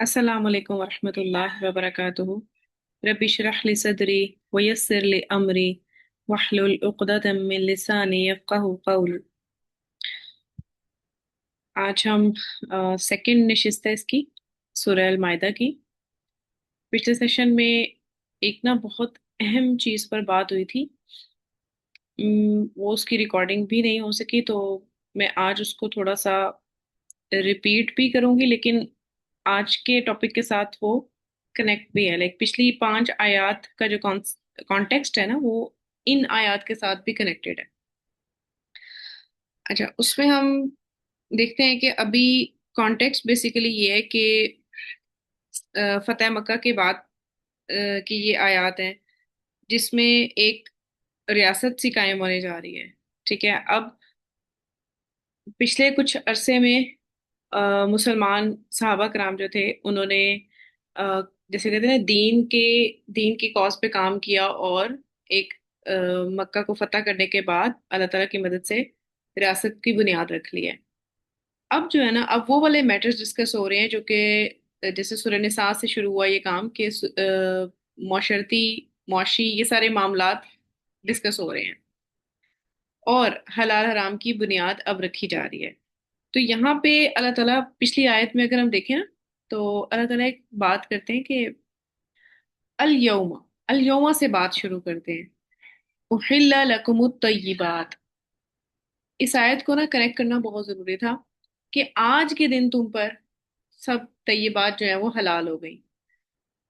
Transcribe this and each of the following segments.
السلام علیکم ورحمۃ اللہ وبرکاتہ۔ رب اشرح لی صدری ویسر لی امری واحلل عقدۃ من لسانی یفقہوا قولی۔ آج ہم سیکنڈ نشست ہے اس کی، سورہ المائدہ کی۔ پچھلے سیشن میں ایک نا بہت اہم چیز پر بات ہوئی تھی، وہ اس کی ریکارڈنگ بھی نہیں ہو سکی، تو میں آج اس کو تھوڑا سا ریپیٹ بھی کروں گی، لیکن آج کے ٹاپک کے ساتھ وہ کنیکٹ بھی ہے، لائک پچھلی 5 آیات کا جو کانٹیکسٹ ہے نا، وہ ان آیات کے ساتھ بھی کنیکٹڈ ہے۔ اچھا، اس میں ہم دیکھتے ہیں کہ ابھی کانٹیکسٹ بیسیکلی یہ ہے کہ فتح مکہ کے بعد کی یہ آیات ہیں، جس میں ایک ریاست سی قائم ہونے جا رہی ہے۔ ٹھیک ہے، اب پچھلے کچھ عرصے میں مسلمان صحابہ کرام جو تھے، انہوں نے جیسے کہتے ہیں نا، دین کی کاز پہ کام کیا، اور ایک مکہ کو فتح کرنے کے بعد اللہ تعالیٰ کی مدد سے ریاست کی بنیاد رکھ لی ہے۔ اب جو ہے نا، اب وہ والے میٹرز ڈسکس ہو رہے ہیں جو کہ جیسے سورہ نساء سے شروع ہوا یہ کام کہ معاشرتی معاشی یہ سارے معاملات ڈسکس ہو رہے ہیں، اور حلال حرام کی بنیاد اب رکھی جا رہی ہے۔ تو یہاں پہ اللہ تعالیٰ پچھلی آیت میں اگر ہم دیکھیں نا، تو اللہ تعالیٰ ایک بات کرتے ہیں کہ الیوم، الیوم سے بات شروع کرتے ہیں، احل لکم الطیبات۔ اس آیت کو نا کنیکٹ کرنا بہت ضروری تھا کہ آج کے دن تم پر سب طیبات جو ہیں وہ حلال ہو گئی۔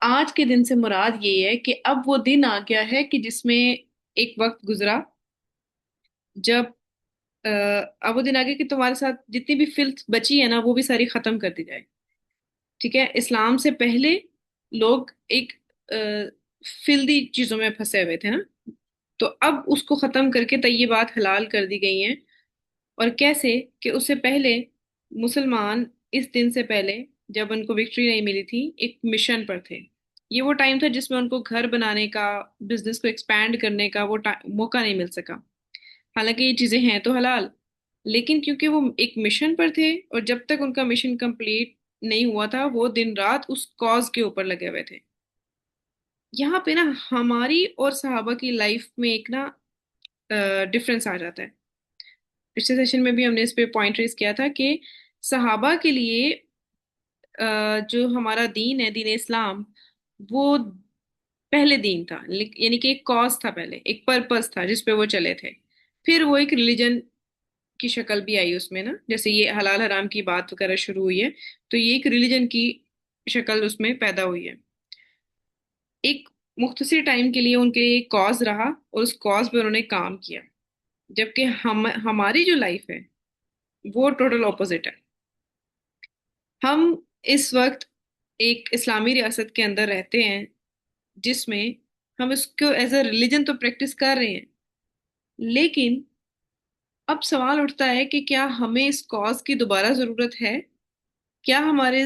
آج کے دن سے مراد یہ ہے کہ اب وہ دن آ گیا ہے کہ جس میں ایک وقت گزرا جب اب وہ دن آ گیا کہ تمہارے ساتھ جتنی بھی فلت بچی ہے نا، وہ بھی ساری ختم کر دی جائے۔ ٹھیک ہے، اسلام سے پہلے لوگ ایک فلدی چیزوں میں پھنسے ہوئے تھے نا، تو اب اس کو ختم کر کے طیبات حلال کر دی گئی ہیں۔ اور کیسے کہ اس سے پہلے مسلمان اس دن سے پہلے جب ان کو وکٹری نہیں ملی تھی، ایک مشن پر تھے۔ یہ وہ ٹائم تھا جس میں ان کو گھر بنانے کا، بزنس کو ایکسپینڈ کرنے کا وہ موقع نہیں مل سکا۔ حالانکہ یہ چیزیں ہیں تو حلال، لیکن کیونکہ وہ ایک مشن پر تھے، اور جب تک ان کا مشن کمپلیٹ نہیں ہوا تھا، وہ دن رات اس کاز کے اوپر لگے ہوئے تھے۔ یہاں پہ نا ہماری اور صحابہ کی لائف میں ایک نا ڈفرینس آ جاتا ہے۔ پچھلے سیشن میں بھی ہم نے اس پہ پوائنٹ ریز کیا تھا کہ صحابہ کے لیے جو ہمارا دین ہے، دین اسلام، وہ پہلے دین تھا، یعنی کہ ایک کاز تھا، پہلے ایک پرپس تھا جس پہ وہ چلے تھے۔ پھر وہ ایک ریلیجن کی شکل بھی آئی اس میں نا، جیسے یہ حلال حرام کی بات وغیرہ شروع ہوئی ہے، تو یہ ایک ریلیجن کی شکل اس میں پیدا ہوئی ہے۔ ایک مختصر ٹائم کے لیے ان کے لیے ایک کاز رہا، اور اس کاز پہ انہوں نے کام کیا، جبکہ ہماری جو لائف ہے وہ ٹوٹل اپوزٹ ہے۔ ہم اس وقت ایک اسلامی ریاست کے اندر رہتے ہیں، جس میں ہم اس کو ایز اے ریلیجن تو پریکٹس کر رہے ہیں، لیکن اب سوال اٹھتا ہے کہ کیا ہمیں اس کاز کی دوبارہ ضرورت ہے؟ کیا ہمارے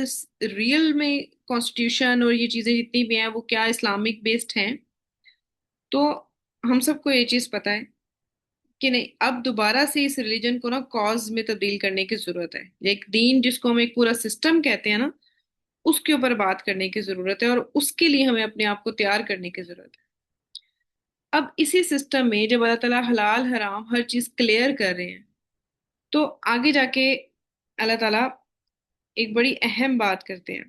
ریئل میں کانسٹیٹیوشن اور یہ چیزیں جتنی بھی ہیں وہ کیا اسلامک بیسڈ ہیں؟ تو ہم سب کو یہ چیز پتہ ہے کہ نہیں، اب دوبارہ سے اس ریلیجن کو نا کاز میں تبدیل کرنے کی ضرورت ہے۔ ایک دین جس کو ہم ایک پورا سسٹم کہتے ہیں نا، اس کے اوپر بات کرنے کی ضرورت ہے، اور اس کے لیے ہمیں اپنے آپ کو تیار کرنے کی ضرورت ہے۔ اب اسی سسٹم میں جب اللہ تعالیٰ حلال حرام ہر چیز کلیئر کر رہے ہیں، تو آگے جا کے اللہ تعالیٰ ایک بڑی اہم بات کرتے ہیں۔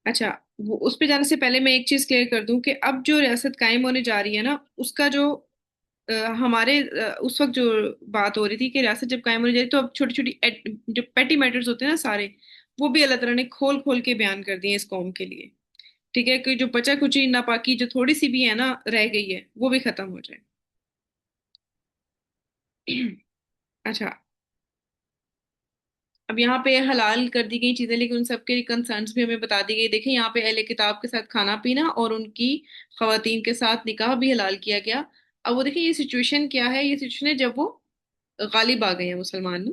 اچھا، وہ اس پہ جانے سے پہلے میں ایک چیز کلیئر کر دوں کہ اب جو ریاست قائم ہونے جا رہی ہے نا، اس کا جو ہمارے اس وقت جو بات ہو رہی تھی کہ ریاست جب قائم ہونے جا رہی، تو اب چھوٹی چھوٹی جو پیٹی میٹرز ہوتے ہیں نا سارے، وہ بھی اللہ تعالیٰ نے کھول کھول کے بیان کر دیے اس قوم کے لیے۔ ٹھیک ہے، کہ جو بچا کچی ناپاکی جو تھوڑی سی بھی ہے نا رہ گئی ہے، وہ بھی ختم ہو جائے۔ اچھا، اب یہاں پہ حلال کر دی گئی چیزیں، لیکن ان سب کے کنسرنس بھی ہمیں بتا دی گئی۔ دیکھیں یہاں پہ اہل کتاب کے ساتھ کھانا پینا اور ان کی خواتین کے ساتھ نکاح بھی حلال کیا گیا۔ اب وہ دیکھیں یہ سچویشن کیا ہے، یہ سچویشن ہے جب وہ غالب آ گئے ہیں مسلمان۔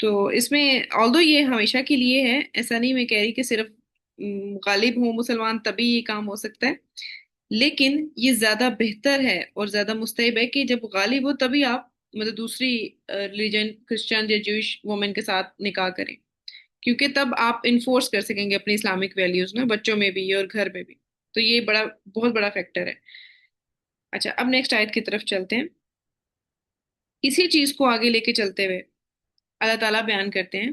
تو اس میں آلدو یہ ہمیشہ کے لیے ہے، ایسا نہیں میں کہہ رہی کہ صرف غالب ہوں مسلمان تبھی یہ کام ہو سکتا ہے، لیکن یہ زیادہ بہتر ہے اور زیادہ مستحب ہے کہ جب غالب ہو تبھی آپ مطلب دوسری ریلیجن کرسچن یا جوش وومن کے ساتھ نکاح کریں، کیونکہ تب آپ انفورس کر سکیں گے اپنی اسلامک ویلیوز نا، بچوں میں بھی اور گھر میں بھی. تو یہ بہت بڑا فیکٹر ہے. اچھا، اب نیکسٹ آیت کی طرف چلتے ہیں. اسی چیز کو آگے لے کے چلتے ہوئے اللہ تعالیٰ بیان کرتے ہیں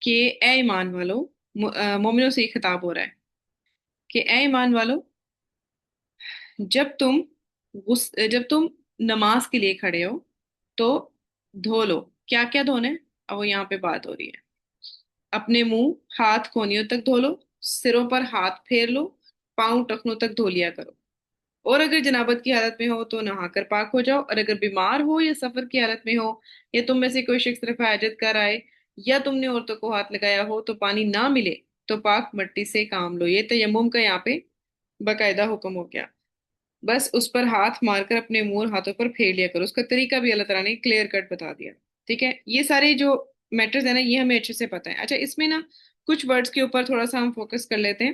کہ اے ایمان والو، مومنوں سے یہ خطاب ہو رہا ہے کہ اے ایمان والو، جب تم نماز کے لیے کھڑے ہو تو دھو لو. کیا کیا دھونے؟ اب وہ یہاں پہ بات ہو رہی ہے. اپنے منہ، ہاتھ کونیوں تک دھو لو، سروں پر ہاتھ پھیر لو، پاؤں ٹخنوں تک دھو لیا کرو. اور اگر جنابت کی حالت میں ہو تو نہا کر پاک ہو جاؤ، اور اگر بیمار ہو یا سفر کی حالت میں ہو، یا تم میں سے کوئی شخص رفع حاجت کر آئے، یا تم نے عورتوں کو ہاتھ لگایا ہو تو پانی نہ ملے، تو پاک مٹی سے کام لو. یہ تیمم کا یہاں پہ باقاعدہ حکم ہو گیا. بس اس پر ہاتھ مار کر اپنے منہ اور ہاتھوں پر پھیر لیا کرو. اس کا طریقہ بھی اللہ تعالیٰ نے کلیئر کٹ بتا دیا. ٹھیک ہے، یہ سارے جو میٹرز ہیں نا، یہ ہمیں اچھے سے پتہ ہے. اچھا، اس میں نا کچھ ورڈز کے اوپر تھوڑا سا ہم فوکس کر لیتے ہیں.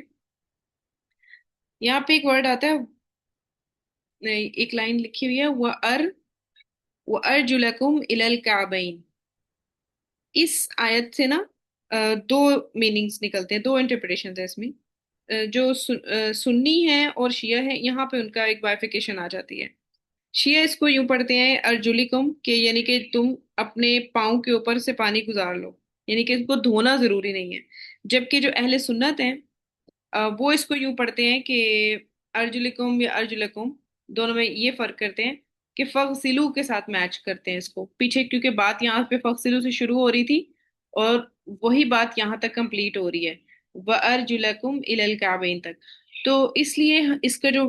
یہاں پہ ایک ورڈ آتا ہے، ایک لائن لکھی ہوئی ہے، وَأَرْجُلَكُمْ إِلَى الْكَعْبَيْنِ. اس آیت سے نا دو میننگز نکلتے ہیں، دو انٹرپریٹیشن ہیں اس میں. جو سنی ہیں اور شیعہ ہیں، یہاں پہ ان کا ایک بائفیکیشن آ جاتی ہے. شیعہ اس کو یوں پڑھتے ہیں ارجلکم، کہ یعنی کہ تم اپنے پاؤں کے اوپر سے پانی گزار لو، یعنی کہ ان کو دھونا ضروری نہیں ہے. جبکہ جو اہل سنت ہیں وہ اس کو یوں پڑھتے ہیں کہ ارجلکم یا ارجلکم، دونوں میں یہ فرق کرتے ہیں کہ فغسلو کے ساتھ میچ کرتے ہیں اس کو پیچھے، کیونکہ بات یہاں پہ فغسلو سے شروع ہو رہی تھی اور وہی بات یہاں تک کمپلیٹ ہو رہی ہے وَأَرْجُلَكُمْ إِلَى الْكَعْبَيْنِ تک. تو اس لیے اس کا جو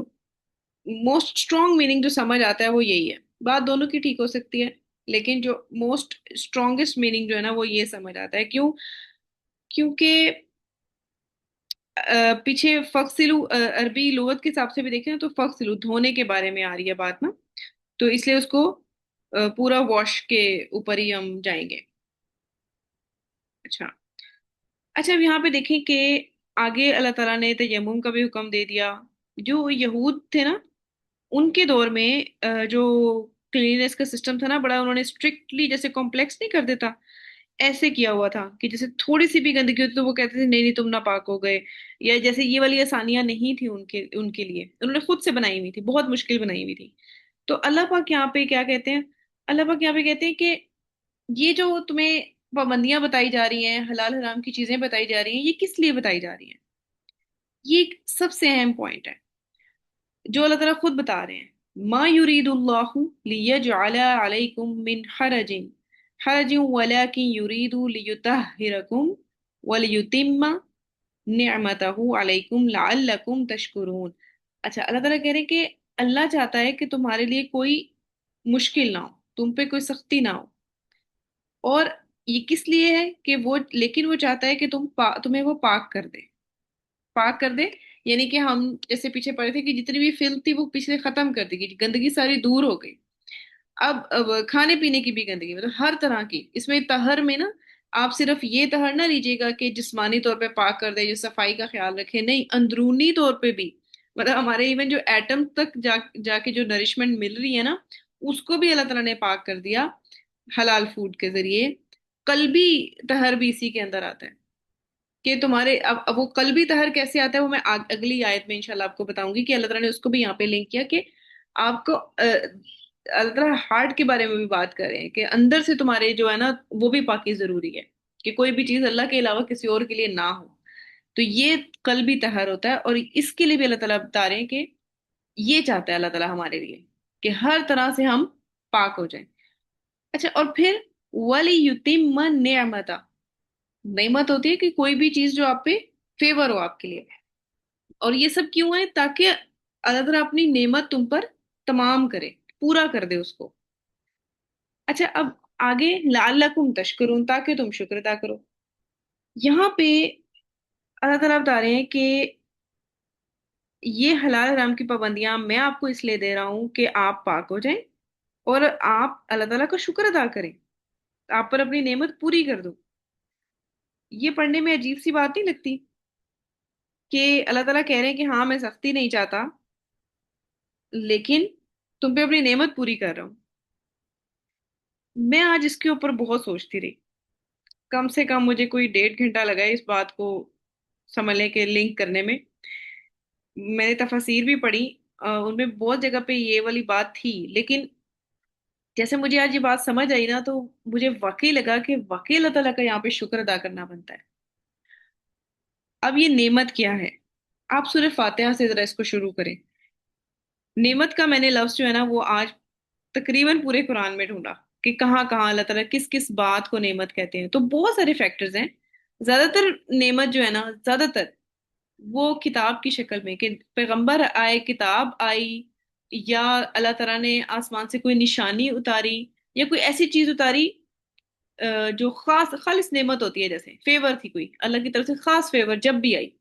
موسٹ اسٹرانگ میننگ جو سمجھ آتا ہے وہ یہی ہے. بات دونوں کی ٹھیک ہو سکتی ہے، لیکن جو موسٹ اسٹرانگیسٹ میننگ جو ہے نا وہ یہ سمجھ آتا ہے. کیوں؟ کیونکہ پیچھے فغسلو عربی لغت کے حساب سے بھی دیکھیں تو فغسلو دھونے کے بارے میں آ رہی ہے بات نا، تو اس لیے اس کو پورا واش کے اوپر ہی ہم جائیں گے. اچھا. اچھا، اب یہاں پہ دیکھیں کہ آگے اللہ تعالیٰ نے تیمم کا بھی حکم دے دیا. جو یہود تھے نا، ان کے دور میں جو کلینس کا سسٹم تھا نا، بڑا انہوں نے اسٹرکٹلی جیسے کمپلیکس نہیں کر دیتا، ایسے کیا ہوا تھا کہ جیسے تھوڑی سی بھی گندگی ہوتی تو وہ کہتے تھے نہیں نہیں تم ناپاک ہو گئے. یا جیسے یہ والی آسانیاں نہیں تھی ان کے لیے، انہوں نے خود سے بنائی ہوئی تھی، بہت مشکل بنائی ہوئی تھی. تو اللہ پاک یہاں پہ کیا کہتے ہیں؟ اللہ پاک یہاں پہ کہتے ہیں کہ یہ جو تمہیں پابندیاں بتائی جا رہی ہیں، حلال حرام کی چیزیں بتائی جا رہی ہیں، یہ کس لیے بتائی جا رہی ہیں؟ یہ ایک سب سے اہم پوائنٹ ہے جو اللہ تعالیٰ خود بتا رہے ہیں. ما یرید اللہ لیجعل علیکم من حرج ولکن یرید لیطہرکم ولیتم نعمتہ علیکم لعلکم تشکرون. اچھا، اللہ تعالیٰ کہہ رہے ہیں کہ اللہ چاہتا ہے کہ تمہارے لیے کوئی مشکل نہ ہو، تم پہ کوئی سختی نہ ہو. اور یہ کس لیے ہے کہ لیکن وہ چاہتا ہے کہ تمہیں وہ پاک کر دے. پاک کر دے یعنی کہ ہم جیسے پیچھے پڑے تھے کہ جتنی بھی فلم تھی وہ پیچھے ختم کر دی گئی، گندگی ساری دور ہو گئی. اب کھانے پینے کی بھی گندگی، مطلب ہر طرح کی. اس میں طہر میں نا آپ صرف یہ طہر نہ لیجیے گا کہ جسمانی طور پہ پاک کر دے، جو صفائی کا خیال رکھے، نہیں، اندرونی طور پہ بھی. مطلب ہمارے ایون جو ایٹم تک جا کے جو نرشمنٹ مل رہی ہے نا، اس کو بھی اللہ تعالیٰ نے پاک کر دیا حلال فوڈ کے ذریعے. قلبی طہر بھی اسی کے اندر آتا ہے کہ تمہارے اب وہ قلبی طہر کیسے آتا ہے وہ میں اگلی آیت میں انشاءاللہ آپ کو بتاؤں گی کہ اللہ تعالیٰ نے اس کو بھی یہاں پہ لنک کیا کہ آپ کو اللہ تعالیٰ ہارٹ کے بارے میں بھی بات کر رہے ہیں کہ اندر سے تمہارے جو ہے نا وہ بھی پاکی ضروری ہے، کہ کوئی بھی چیز اللہ کے علاوہ کسی اور کے لیے نہ ہو. تو یہ قلبی طہر ہوتا ہے، اور اس کے لیے بھی اللہ تعالیٰ بتا رہے ہیں کہ یہ چاہتا ہے اللہ تعالیٰ ہمارے لیے کہ ہر طرح سے ہم پاک ہو جائیں. اچھا، اور پھر وَلِيُتِمَّ نِعْمَتَ. نعمت ہوتی ہے کہ کوئی بھی چیز جو آپ پہ فیور ہو آپ کے لیے. اور یہ سب کیوں ہے؟ تاکہ اللہ تعالیٰ اپنی نعمت تم پر تمام کرے، پورا کر دے اس کو. اچھا، اب آگے لعلکم تشکرون، تاکہ تم شکر ادا کرو. یہاں پہ اللہ تعالیٰ بتا رہے ہیں کہ یہ حلال حرام کی پابندیاں میں آپ کو اس لیے دے رہا ہوں کہ آپ پاک ہو جائیں اور آپ اللہ تعالیٰ کا شکر ادا کریں، آپ پر اپنی نعمت پوری کر دو. یہ پڑھنے میں عجیب سی بات نہیں لگتی کہ اللہ تعالیٰ کہہ رہے ہیں کہ ہاں میں سختی نہیں چاہتا، لیکن تم پہ اپنی نعمت پوری کر رہا ہوں. میں آج اس کے اوپر بہت سوچتی رہی कम से कम मुझे कोई 1.5 घंटा लगा है इस बात को समझने के, लिंक करने में। मैंने तफसीर भी पढ़ी, उनमें बहुत जगह पे ये वाली बात थी, लेकिन जैसे मुझे आज ये बात समझ आई ना, तो मुझे वाकई लगा कि वाकई अल्लाह ताला का यहाँ पे शुक्र अदा करना बनता है। अब ये नेमत क्या है, आप सूरह फातिहा से जरा इसको शुरू करें। नेमत का मैंने लफ्ज जो है ना वो आज तकरीबन पूरे कुरान में ढूंढा कि कहाँ कहाँ अल्लाह ताला किस किस बात को नेमत कहते हैं। तो बहुत सारे फैक्टर्स हैं। ज्यादातर नेमत जो है ना, ज्यादातर वो किताब की शक्ल में, कि पैगंबर आए, किताब आई, या अल्लाह ताला ने आसमान से कोई निशानी उतारी, या कोई ऐसी चीज उतारी जो खास खालिस नेमत होती है, जैसे फेवर थी कोई अल्लाह की तरफ से खास फेवर जब भी आई,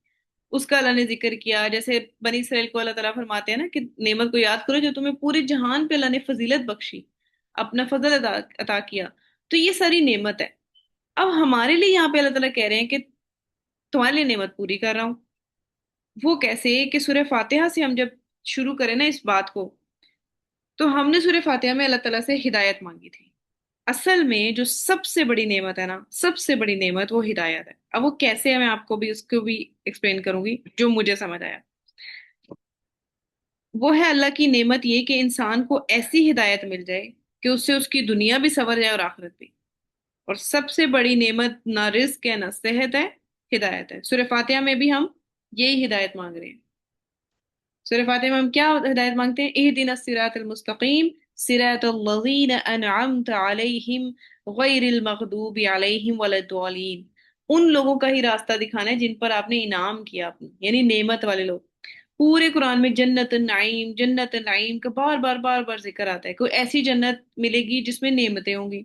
उसका अल्लाह ने जिक्र किया। जैसे बनी इसराइल को अल्लाह ताला फरमाते हैं ना कि नेमत को याद करो जो तुम्हें पूरे जहान पे अल्लाह ने फजीलत बख्शी, अपना फजल अता किया। तो ये सारी नेमत है। अब हमारे लिए यहाँ पे अल्लाह ताला कह रहे हैं कि तुम्हारे लिए नेमत पूरी कर रहा हूँ। वो कैसे कि सूरह फातिहा से हम जब शुरू करें ना इस बात को, तो हमने सूरह फातिहा में अल्लाह ताला से हिदायत मांगी थी। असल में जो सबसे बड़ी नेमत है ना, सबसे बड़ी नेमत वो हिदायत है। अब वो कैसे है मैं आपको भी उसको भी एक्सप्लेन करूंगी जो मुझे समझ आया। वो है अल्लाह की नेमत ये कि इंसान को ऐसी हिदायत मिल जाए कि उससे उसकी दुनिया भी संवर जाए और आखिरत भी। और सबसे बड़ी नेमत ना रिस्क है ना सेहत है, हिदायत है। सूरह फातिहा में भी हम यही हिदायत मांग रहे हैं। सूरह फातिहा में हम क्या हिदायत मांगते हैं? इहदिना सिरातल मुस्तकीम सिरातल लज़ीना अनअमत अलैहिम गैरिल मग़दूबि अलैहिम वलद्दालीन। उन लोगों का ही रास्ता दिखाना है जिन पर आपने इनाम किया, अपनी यानी नेमत वाले लोग। पूरे कुरान में जन्नत नाइम का बार बार बार बार जिक्र आता है। कोई ऐसी जन्नत मिलेगी जिसमें नेमतें होंगी।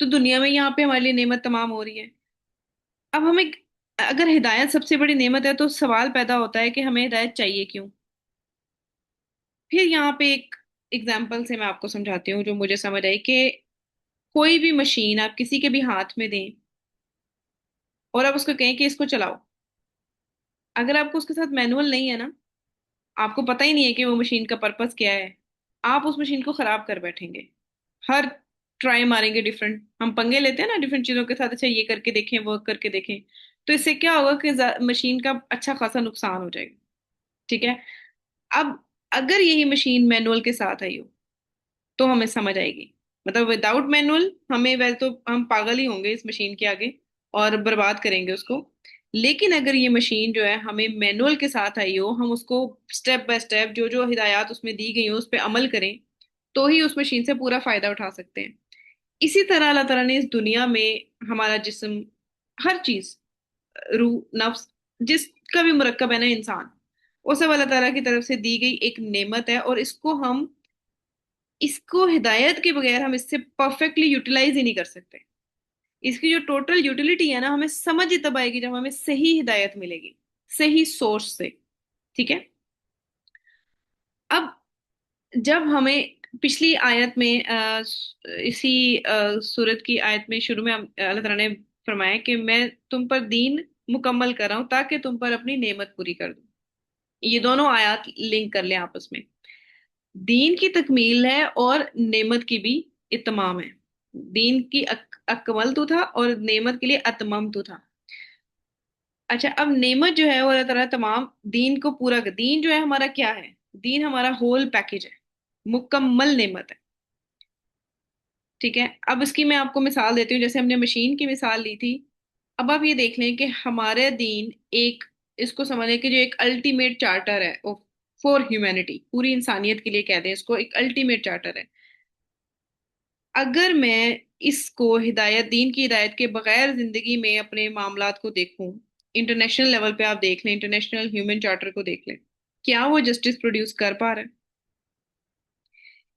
तो दुनिया में यहाँ पे हमारे लिए नेमत तमाम हो रही है। अब हमें, अगर हिदायत सबसे बड़ी नेमत है, तो सवाल पैदा होता है कि हमें हिदायत चाहिए क्यों। फिर यहाँ पे एक एग्जाम्पल से मैं आपको समझाती हूँ जो मुझे समझ आई कि कोई भी मशीन आप किसी के भी हाथ में दें और आप उसको कहें कि इसको चलाओ, अगर आपको उसके साथ मैनुअल नहीं है ना, आपको पता ही नहीं है कि वो मशीन का पर्पस क्या है, आप उस मशीन को खराब कर बैठेंगे। हर ट्राई मारेंगे, डिफरेंट हम पंगे लेते हैं ना डिफरेंट चीजों के साथ, अच्छा ये करके देखें वो करके देखें। तो इससे क्या होगा कि मशीन का अच्छा खासा नुकसान हो जाएगा। ठीक है। अब अगर यही मशीन मैनुअल के साथ आई हो तो हमें समझ आएगी। मतलब विदाउट मैनुअल हमें, वैसे तो हम पागल ही होंगे इस मशीन के आगे और बर्बाद करेंगे उसको। लेकिन अगर ये मशीन जो है हमें मैनुअल के साथ आई हो, हम उसको स्टेप बाय स्टेप जो जो हिदायत उसमें दी गई हो उस पर अमल करें, तो ही उस मशीन से पूरा फायदा उठा सकते हैं। इसी तरह अल्लाह ताला ने इस दुनिया में हमारा जिस्म, हर चीज, रूह, नफ्स, जिसका भी मुरक्कब है ना इंसान, वो सब अल्लाह ताला की तरफ से दी गई एक नेमत है। और इसको हिदायत के बगैर हम इससे परफेक्टली यूटिलाइज ही नहीं कर सकते। इसकी जो टोटल यूटिलिटी है ना, हमें समझ ही तब आएगी जब हमें सही हिदायत मिलेगी, सही सोर्स से। ठीक है। अब जब हमें पिछली आयत में इसी सूरत की आयत में शुरू में अल्लाह ताला ने फरमाया कि मैं तुम पर दीन मुकम्मल कर रहा हूं ताकि तुम पर अपनी नेमत पूरी कर दूं। ये दोनों आयत लिंक कर लें आपस में। दीन की तकमील है और नेमत की भी इत्माम है। दीन की अकमल तो था और नेमत के लिए अतमम तो था। अच्छा, अब नेमत जो है वो अल्लाह ताला तमाम दीन को पूरा कर, दीन जो है हमारा क्या है? दीन हमारा होल पैकेज है, मुकम्मल नेमत है। ठीक है। अब इसकी मैं आपको मिसाल देती हूँ, जैसे हमने मशीन की मिसाल ली थी। अब आप ये देख लें कि हमारे दीन एक, इसको समझें कि जो एक अल्टीमेट चार्टर है फॉर ह्यूमैनिटी, पूरी इंसानियत के लिए कह दें इसको, एक अल्टीमेट चार्टर है। अगर मैं इसको हिदायत, दीन की हिदायत के बगैर जिंदगी में अपने मामलात को देखूं, इंटरनेशनल लेवल पे आप देख लें, इंटरनेशनल ह्यूमन चार्टर को देख लें, क्या वो जस्टिस प्रोड्यूस कर पा रहा है?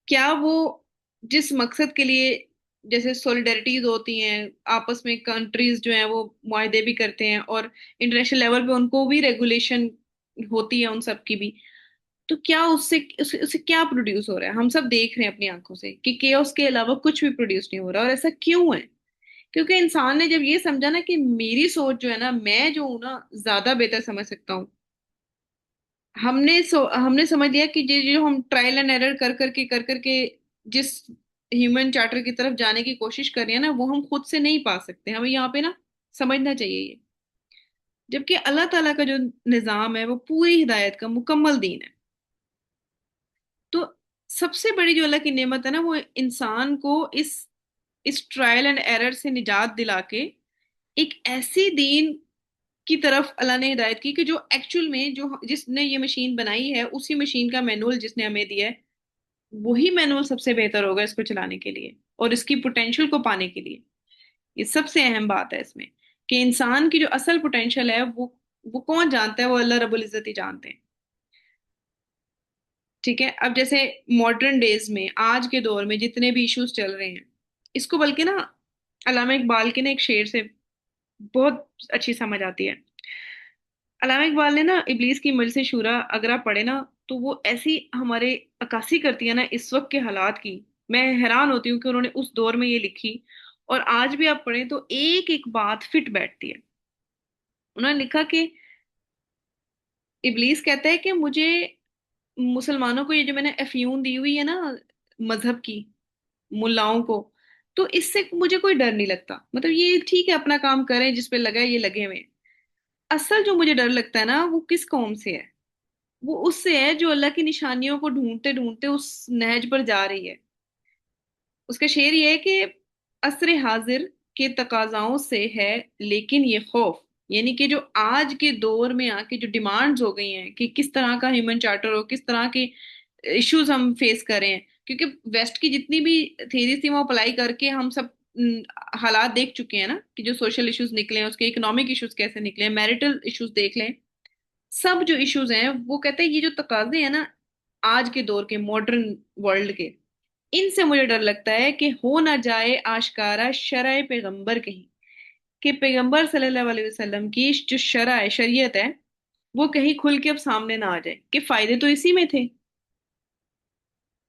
क्या वो जिस मकसद के लिए, जैसे सॉलिडरिटीज होती हैं आपस में, कंट्रीज जो हैं वो मुआहदे भी करते हैं और इंटरनेशनल लेवल पे उनको भी रेगुलेशन होती है उन सब की भी, तो क्या उससे क्या प्रोड्यूस हो रहा है? हम सब देख रहे हैं अपनी आंखों से कि केओस के अलावा कुछ भी प्रोड्यूस नहीं हो रहा। और ऐसा क्यों है? क्योंकि इंसान ने जब ये समझा ना कि मेरी सोच जो है ना, मैं जो हूं ना ज्यादा बेहतर समझ सकता हूँ, हमने समझ लिया कि जो जो हम ट्रायल एंड एरर कर करके जिस ह्यूमन चार्टर की तरफ जाने की कोशिश कर रहे हैं ना, वो हम खुद से नहीं पा सकते। हमें यहाँ पे ना समझना चाहिए ये। जबकि अल्लाह ताला का जो निज़ाम है वो पूरी हिदायत का मुकम्मल दीन है। तो सबसे बड़ी जो अल्लाह की नेमत है ना, वो इंसान को इस ट्रायल एंड एरर से निजात दिला के एक ऐसी दीन की तरफ अल्लाह ने हिदायत की कि जो एक्चुअल में, जो जिसने ये मशीन बनाई है उसी मशीन का मैनुअल जिसने हमें दिया है, वही मैनुअल सबसे बेहतर होगा इसको चलाने के लिए और इसकी पोटेंशियल को पाने के लिए। ये सबसे अहम बात है इसमें, कि इंसान की जो असल पोटेंशियल है वो कौन जानता है? वो अल्लाह रब्बुल इज्जत ही जानते हैं। ठीक है, अब जैसे मॉडर्न डेज में, आज के दौर में जितने भी इश्यूज चल रहे हैं, इसको बल्कि ना अल्लामा इकबाल के ना एक शेर से बहुत अच्छी समझ आती है। अल्लामा इकबाल ने ना इब्लीस की मजलिस शूरा अगर आप पढ़े ना, तो वो ऐसी हमारे अक्कासी करती है ना इस वक्त के हालात की। मैं हैरान होती हूँ कि उन्होंने उस दौर में ये लिखी, और आज भी आप पढ़ें तो एक एक बात फिट बैठती है। उन्होंने लिखा कि इब्लीस कहता है कि मुझे, मुसलमानों को ये जो मैंने अफ्यून दी हुई है ना मजहब की, मुल्लाओं को, तो इससे मुझे कोई डर नहीं लगता। मतलब ये ठीक है, अपना काम करें, जिस पे लगा है ये लगे हुए हैं। असल जो मुझे डर लगता है ना, वो किस कौम से है? वो उससे है जो अल्लाह की निशानियों को ढूंढते ढूंढते उस नहज पर जा रही है। उसका शेर ये है कि असर हाजिर के तकाजाओं से है लेकिन ये खौफ, यानी कि जो आज के दौर में आके जो डिमांड्स हो गई हैं कि किस तरह का ह्यूमन चार्टर हो, किस तरह के इश्यूज हम फेस कर रहे हैं। क्योंकि वेस्ट की जितनी भी थेरीज थी वो अप्लाई करके हम सब हालात देख चुके हैं ना, कि जो सोशल इश्यूज निकले हैं, उसके इकोनॉमिक इश्यूज कैसे निकले हैं, मैरिटल इश्यूज देख लें। सब जो इश्यूज हैं वो कहते हैं ये जो तकाजे हैं ना आज के दौर के मॉडर्न वर्ल्ड के, इनसे मुझे डर लगता है कि हो ना जाए आशकारा शरय पैगंबर कहीं, कि पैगंबर सल्लल्लाहु अलैहि वसल्लम की जो शरय शरीयत है वो कहीं खुल के अब सामने ना आ जाए, कि फायदे तो इसी में थे।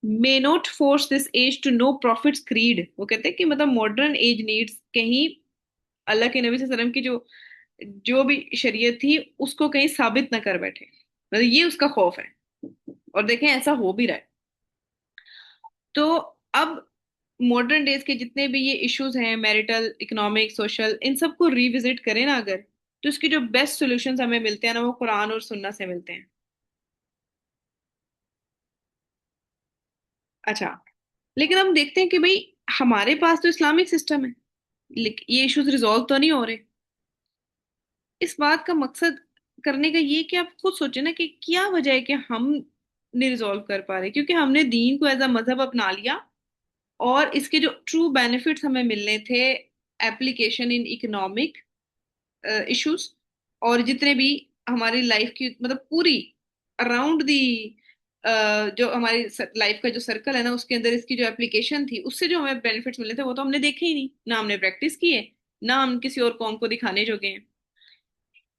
May not force this as to no prophet's creed, वो कहते हैं कि मतलब मॉडर्न एज नीड्स कहीं अल्लाह के नबी सल्लल्लाहु अलैहि वसल्लम की जो जो भी शरीयत थी उसको कहीं साबित ना कर बैठे। मतलब ये उसका खौफ है, और देखें ऐसा हो भी रहा है। तो अब मॉडर्न डेज के जितने भी ये इश्यूज हैं, मैरिटल, इकोनॉमिक, सोशल, इन सबको रिविजिट करें ना अगर, तो इसके जो बेस्ट सॉल्यूशंस हमें मिलते हैं ना, वो कुरान और सुन्नत से मिलते हैं। अच्छा, लेकिन हम देखते हैं कि भाई हमारे पास तो इस्लामिक सिस्टम है, लेकिन ये इश्यूज रिजॉल्व तो नहीं हो रहे। इस बात का मकसद करने का ये कि आप खुद सोचें ना कि क्या वजह है कि हम नहीं रिजॉल्व कर पा रहे। क्योंकि हमने दीन को एज अ मजहब अपना लिया, और इसके जो ट्रू बेनिफिट्स हमें मिलने थे, एप्लीकेशन इन इकोनॉमिक इश्यूज, और जितने भी हमारी लाइफ की मतलब पूरी अराउंड दी, जो हमारी लाइफ का जो सर्कल है ना उसके अंदर इसकी जो एप्लीकेशन थी, उससे जो हमें बेनिफिट्स मिले थे वो तो हमने देखे ही नहीं, ना हमने प्रैक्टिस किए, ना हम किसी और कौम को दिखाने जोगे हैं।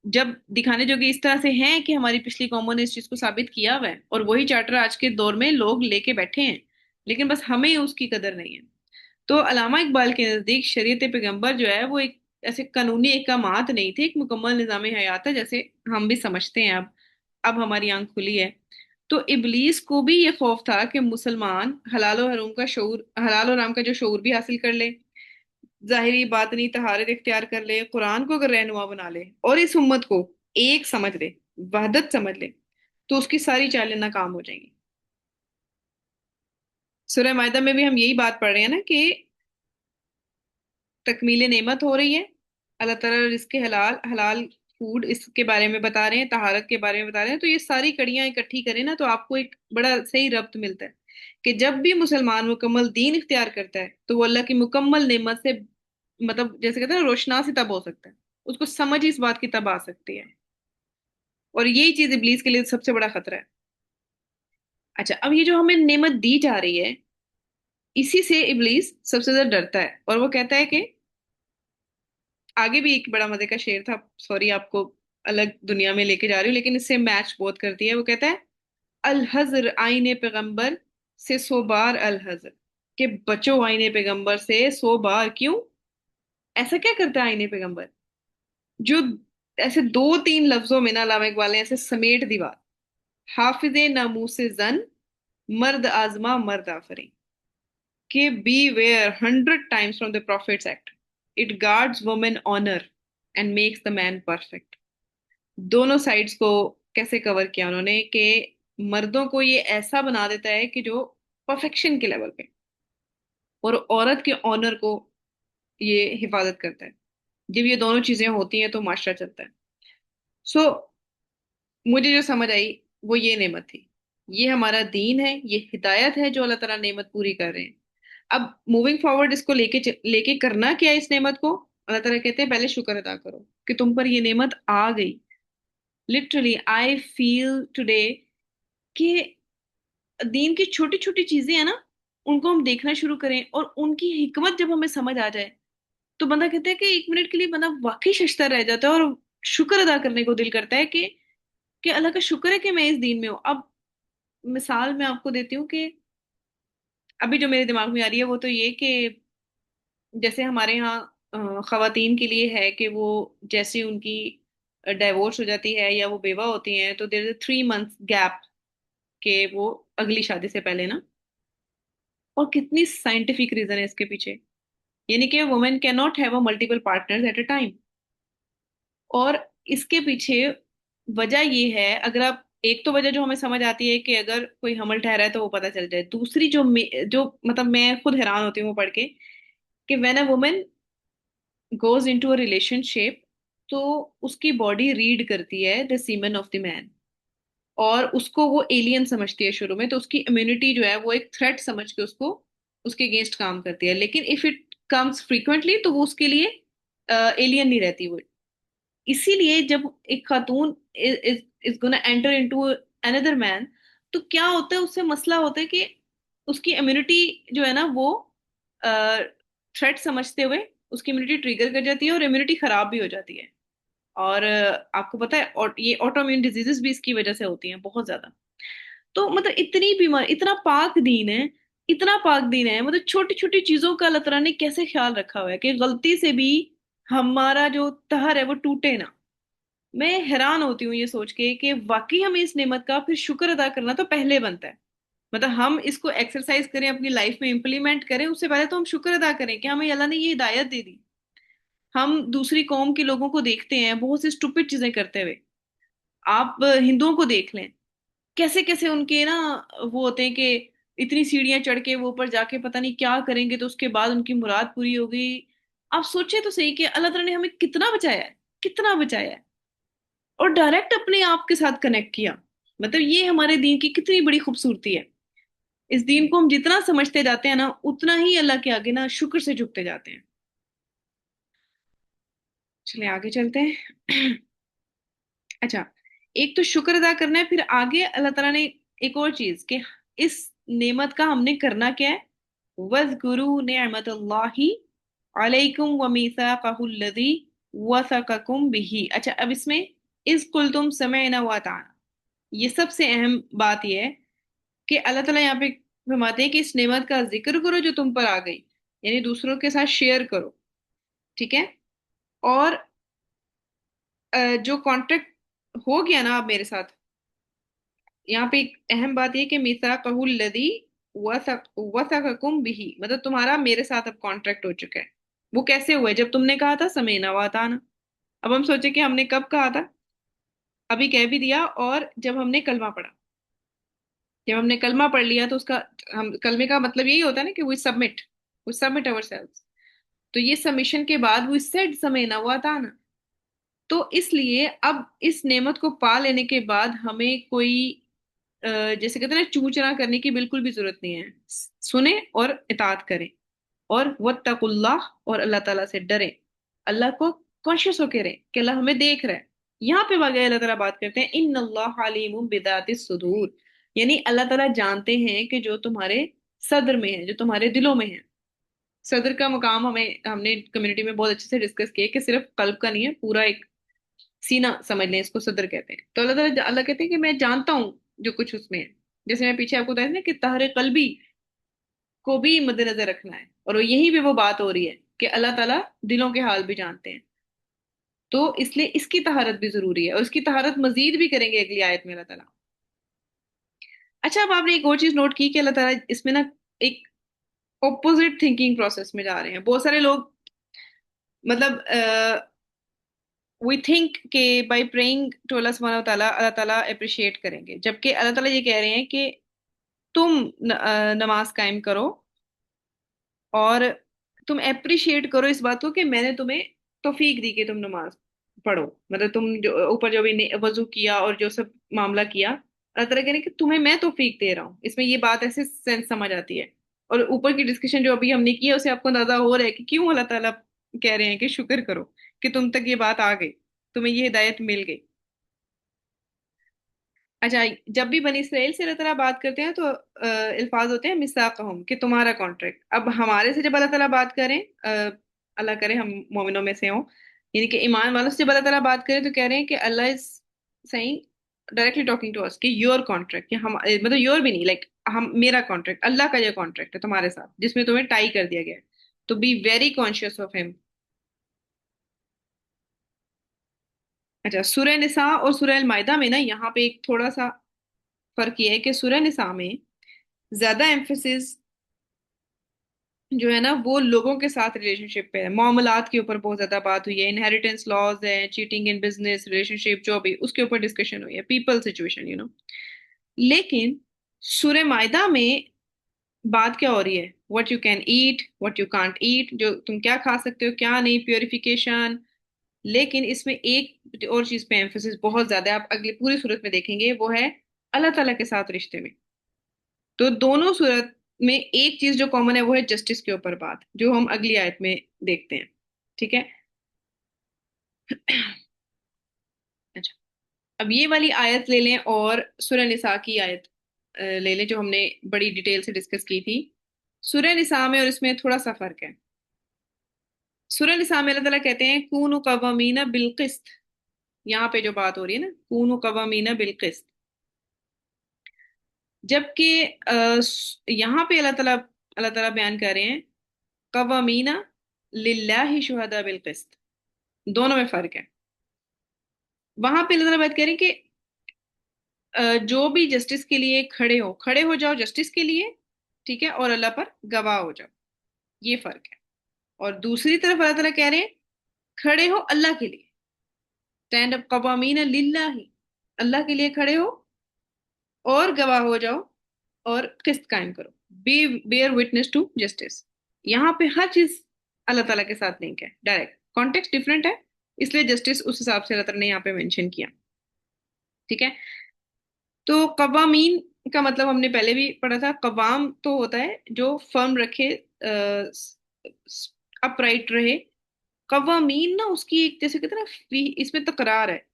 जब दिखाने जोगे इस तरह से हैं कि हमारी पिछली कौमों ने इस चीज को साबित किया हुआ है, और वही चार्टर आज के दौर में लोग लेके बैठे हैं, लेकिन बस हमें उसकी कदर नहीं है। तो अलामा इकबाल के नजदीक शरीयत पैगंबर जो है वो एक ऐसे कानूनी अहकामात नहीं थे, एक मुकम्मल निज़ाम हयात है, जैसे हम भी समझते हैं अब हमारी आंख खुली है। तो इबलीस को भी ये खौफ था कि मुसलमान हलाल और हराम का शऊर, हलाल और हराम का जो शऊर भी हासिल कर ले, जाहिरी बातनी तहारत इख्तियार कर ले, कुरान को अगर रहनुमा बना ले और इस उम्मत को एक समझ ले, वहदत समझ ले, तो उसकी सारी चालें नाकाम हो जाएंगी। सूरह मायदा में भी हम यही बात पढ़ रहे हैं ना कि तकमील नेमत हो रही है, अल्लाह ताला रिस्क हलाल हलाल फूड इसके बारे में बता रहे हैं, तहारत के बारे में बता रहे हैं। तो ये सारी कड़ियां इकट्ठी करें ना, तो आपको एक बड़ा सही रब्त मिलता है कि जब भी मुसलमान मुकम्मल दीन इख्तियार करता है तो वो अल्लाह की मुकम्मल नेमत से, मतलब जैसे कहते हैं ना, रोशनास ही तब हो सकता है, उसको समझ ही इस बात की तब आ सकती है। और यही चीज इब्लीस के लिए सबसे बड़ा खतरा है। अच्छा, अब ये जो हमें नेमत दी जा रही है, इसी से इब्लीस सबसे ज्यादा डरता है, और वो कहता है कि आगे भी एक बड़ा मजे का शेर था, सॉरी आपको अलग दुनिया में लेके जा रही हूँ, लेकिन इससे मैच बहुत करती है। वो कहता है, अल हजर आईने पैगंबर से 100 बार अल हजर, कि बचो आईने पैगंबर से 100 बार। क्यों? ऐसा क्या करता है आईने पैगंबर जो ऐसे दो तीन लफ्जों में ना अल्लामा इकबाल ने ऐसे समेट दी बात। हाफिजे नामूस जन, मर्द आजमा मर्द आफरीन, कि beware 100 times from the prophet's act, it guards women honour and makes the man perfect. दोनों साइड्स को कैसे कवर किया उन्होंने कि मर्दों को ये ऐसा बना देता है कि जो परफेक्शन के लेवल पे, और औरत के ऑनर को ये हिफाजत करता है। जब ये दोनों चीजें होती हैं तो माशरा चलता है। सो मुझे जो समझ आई वो ये नेमत थी, ये हमारा दीन है, ये हिदायत है जो अल्लाह ताला नेमत पूरी कर रहे हैं। अब मूविंग फॉरवर्ड इसको लेके करना क्या है, इस नेमत को अल्लाह ताला कहते हैं पहले शुक्र अदा करो कि तुम पर ये नेमत आ गई। लिटरली आई फील टुडे कि दीन की छोटी छोटी चीजें हैं ना, उनको हम देखना शुरू करें और उनकी हिकमत जब हमें समझ आ जाए, तो बंदा कहता है कि 1 मिनट के लिए बंदा वाकई शश्ता रह जाता है और शुक्र अदा करने को दिल करता है कि अल्लाह का शुक्र है कि मैं इस दीन में हूँ। अब मिसाल मैं आपको देती हूँ कि अभी जो मेरे दिमाग में आ रही है वो तो ये कि जैसे हमारे यहाँ खवातीन के लिए है कि वो जैसे उनकी डाइवोर्स हो जाती है या वो बेवा होती हैं तो देर इज 3 months गैप के वो अगली शादी से पहले ना। और कितनी साइंटिफिक रीजन है इसके पीछे, यानी कि women can not have a multiple partners at a time. और इसके पीछे वजह ये है, अगर आप एक तो वजह जो हमें समझ आती है कि अगर कोई हमल ठहरा है तो वो पता चल जाए। दूसरी जो मतलब मैं खुद हैरान होती हूँ वो पढ़ के कि when a woman goes into a relationship, तो उसकी बॉडी रीड करती है the semen of the man, और उसको वो एलियन समझती है शुरू में, तो उसकी इम्यूनिटी जो है वो एक थ्रेट समझ के उसको उसके अगेंस्ट काम करती है। लेकिन इफ इट कम्स फ्रीक्वेंटली तो वो उसके लिए एलियन नहीं रहती वो। इसीलिए जब एक खातून is is gonna enter into another man, तो क्या होता है उससे मसला होता है कि उसकी इम्यूनिटी जो है ना वो थ्रेट समझते हुए उसकी इम्यूनिटी ट्रिगर कर जाती है और इम्यूनिटी खराब भी हो जाती है। और आपको पता है और ये ऑटोइम्यून डिजीजेस भी इसकी वजह से होती हैं बहुत ज्यादा। तो मतलब इतनी बीमार, इतना पाक दीन है, इतना पाक दीन है, मतलब छोटी छोटी चीजों का अल्लाह तआला ने कैसे ख्याल रखा हुआ है कि गलती से भी हमारा जो तहर है वो टूटे ना। मैं हैरान होती हूँ ये सोच के कि वाकई हमें इस नेमत का फिर शुक्र अदा करना तो पहले बनता है। मतलब हम इसको एक्सरसाइज करें, अपनी लाइफ में इंप्लीमेंट करें, उससे पहले तो हम शुक्र अदा करें कि हमें अल्लाह ने ये हिदायत दे दी। हम दूसरी कौम के लोगों को देखते हैं बहुत सी स्टुपिड चीजें करते हुए। आप हिंदुओं को देख लें, कैसे कैसे उनके ना वो होते हैं कि इतनी सीढ़ियां चढ़ के वो ऊपर जाके पता नहीं क्या करेंगे तो उसके बाद उनकी मुराद पूरी हो गई। आप सोचे तो सही कि अल्लाह ताला ने हमें कितना बचाया है, कितना बचाया है, और डायरेक्ट अपने आप के साथ कनेक्ट किया। मतलब ये हमारे दीन की कितनी बड़ी खूबसूरती है। इस दीन को हम जितना समझते जाते हैं ना उतना ही अल्लाह के आगे ना शुक्र से झुकते जाते हैं। चलिए आगे चलते हैं। अच्छा, एक तो शुक्र अदा करना है, फिर आगे अल्लाह ताला ने एक और चीज कि इस नेमत का हमने करना क्या है। वज़कुरू निअमतल्लाहि अलैकुम व मीसाक़हुल्लज़ी वसक़कुम बिही। अच्छा, अब इसमें इज़ कुल्तुम समिअना व अताअना, ये सबसे अहम बात यह है कि अल्लाह ताला यहाँ पे फरमाते हैं कि इस नेमत का जिक्र करो जो तुम पर आ गई, यानी दूसरों के साथ शेयर करो। ठीक है। और जो कॉन्ट्रैक्ट हो गया ना आप मेरे साथ, यहाँ पे एक अहम बात यह कि मीसाक़हुल लदी वसक़कुम बिही, मतलब तुम्हारा मेरे साथ अब कॉन्ट्रैक्ट हो चुका है। वो कैसे हुआ है? जब तुमने कहा था समीना व अताना। अब हम सोचे कि हमने कब कहा था, अभी कह भी दिया, और जब हमने कलमा पढ़ा। जब हमने कलमा पढ़ लिया तो उसका, हम कलमे का मतलब यही होता है ना कि वी सबमिट अवरसेल्व्स। तो ये सबमिशन के बाद वी सेड समीना व अताना। तो इसलिए अब इस नेमत को पा लेने के बाद हमें कोई अ, जैसे कहते हैं ना चूं चना करने की बिल्कुल भी जरूरत नहीं है। सुने और इताअत करें, और वत्तकुल्लाह, और अल्लाह ताला से डरें। अल्लाह को कॉन्शियस होके रहें कि अल्लाह हमें देख रहा है। यहाँ पे वाकई अल्लाह ताला बात करते हैं इन्नल्लाह अलीमुम बिदातिस सुदूर, यानी अल्लाह ताला जानते हैं कि जो तुम्हारे सदर में है, जो तुम्हारे दिलों में है। सदर का मुकाम हमने कम्युनिटी में बहुत अच्छे से डिस्कस किया कि सिर्फ कल्ब का नहीं है, पूरा एक सीना समझ लें, इसको सदर कहते हैं। तो अल्लाह कहते हैं कि मैं जानता हूँ जो कुछ उसमें है। जैसे मैं पीछे आपको बताया था ना कि तहरे कल्बी को भी मद्देनजर रखना है, और यहीं पे वो बात हो रही है कि अल्लाह ताला दिलों के हाल भी जानते हैं। तो इसलिए इसकी तहारत भी जरूरी है, और इसकी तहारत मजीद भी करेंगे अगली आयत में अल्लाह ताला। अच्छा, अब आपने एक और चीज नोट की कि अल्लाह ताला इसमें ना एक ऑपोजिट थिंकिंग प्रोसेस में जा रहे हैं बहुत सारे लोग। मतलब वी थिंक कि बाय प्रेइंग टू अल्लाह सुब्हानहू व तआला अल्लाह ताला अप्रिशिएट करेंगे, जबकि अल्लाह ताला ये कह रहे हैं कि तुम नमाज कायम करो और तुम अप्रिशिएट करो इस बात को कि मैंने तुम्हें तौफीक दी कि तुम नमाज पढ़ो। मतलब तुम जो ऊपर जो भी वजू किया और जो सब मामला किया, अल्लाह ताला कह रहे हैं कि तुम्हें मैं तौफीक दे रहा हूँ। इसमें ये बात ऐसे सेंस समझ आती है। और ऊपर की डिस्कशन जो अभी हमने की है उसे आपको अंदाजा हो रहा है कि क्यों अल्लाह ताला कह रहे हैं कि शुक्र करो कि तुम तक ये बात आ गई, तुम्हें ये हिदायत मिल गई। अच्छा, जब भी बनी इसराइल से अल्लाह ताला बात करते हैं तो अल्फाज होते हैं मिसाकहुम, कि तुम्हारा कॉन्ट्रैक्ट। अब हमारे से जब अल्लाह ताला बात करें, अल्लाह करे हम मोमिनों में से हों, यानी कि ईमान वालों से जब अल्लाह ताला बात करें तो कह रहे हैं कि Allah is saying directly talking to us कि योर कॉन्ट्रैक्ट, कि हम मतलब योर भी नहीं, लाइक हम मेरा कॉन्ट्रैक्ट, अल्लाह का जो कॉन्ट्रैक्ट है तुम्हारे साथ जिसमें तुम्हें टाई कर दिया गया है, तो be very conscious of him. अच्छा, सूरह निसा और सूरह अल माइदा में ना यहाँ पे एक थोड़ा सा फर्क ये है कि सूरह निसा में ज्यादा एम्फेसिस जो है ना वो लोगों के साथ रिलेशनशिप पे है, मामलात के ऊपर बहुत ज्यादा बात हुई है, इनहेरिटेंस लॉज है, चीटिंग इन बिजनेस रिलेशनशिप जो भी उसके ऊपर डिस्कशन हुई है, पीपल सिचुएशन लेकिन सूरह मायदा में बात क्या हो रही है, what you can eat what you can't eat, जो तुम क्या खा सकते हो क्या नहीं, प्योरिफिकेशन। लेकिन इसमें एक और चीज पे एम्फोसिस बहुत ज्यादा है, आप अगली पूरी सूरत में देखेंगे, वो है अल्लाह ताला के साथ रिश्ते में। तो दोनों सूरत में एक चीज जो कॉमन है वो है जस्टिस के ऊपर बात, जो हम अगली आयत में देखते हैं। ठीक है। अच्छा, अब ये वाली आयत ले लें और सूरह निसा की आयत ले लें जो हमने बड़ी डिटेल से डिस्कस की थी। सूरह निसा में और इसमें थोड़ा सा फर्क है। सूरह निसा में अल्लाह ताला कहते हैं कूनू कवामीना बिलकिस्त। यहाँ पे जो बात हो रही है ना, कूनू कवामीना बिलकिस्त, जबकि यहाँ पे अल्लाह ताला बयान कर रहे हैं कवामीना लिल्लाहि शुहदा बिलकिस्त। दोनों में फर्क है। वहां पे अल्लाह ताला बात करें कि जो भी जस्टिस के लिए खड़े हो जाओ जस्टिस के लिए, ठीक है, और अल्लाह पर गवाह हो जाओ, ये फर्क है। और दूसरी तरफ अल्लाह ताला कह रहे हैं खड़े हो अल्लाह के लिए, स्टैंड अप कवामीन लिल्लाही, अल्लाह के लिए खड़े हो और गवाह हो जाओ और किस्त कायम करो, be bear witness to justice. यहाँ पे हर चीज अल्लाह ताला के साथ लिंक है, डायरेक्ट कॉन्टेक्स्ट डिफरेंट है, इसलिए जस्टिस उस हिसाब से अल्लाह ताला ने यहाँ पे मेंशन किया। ठीक है। तो कवामीन का मतलब हमने पहले भी पढ़ा था, कवाम तो होता है जो फर्म रखे, अपराइट रहे। कवामीन ना उसकी एक जैसे कहते हैं ना इसमें तकरार है,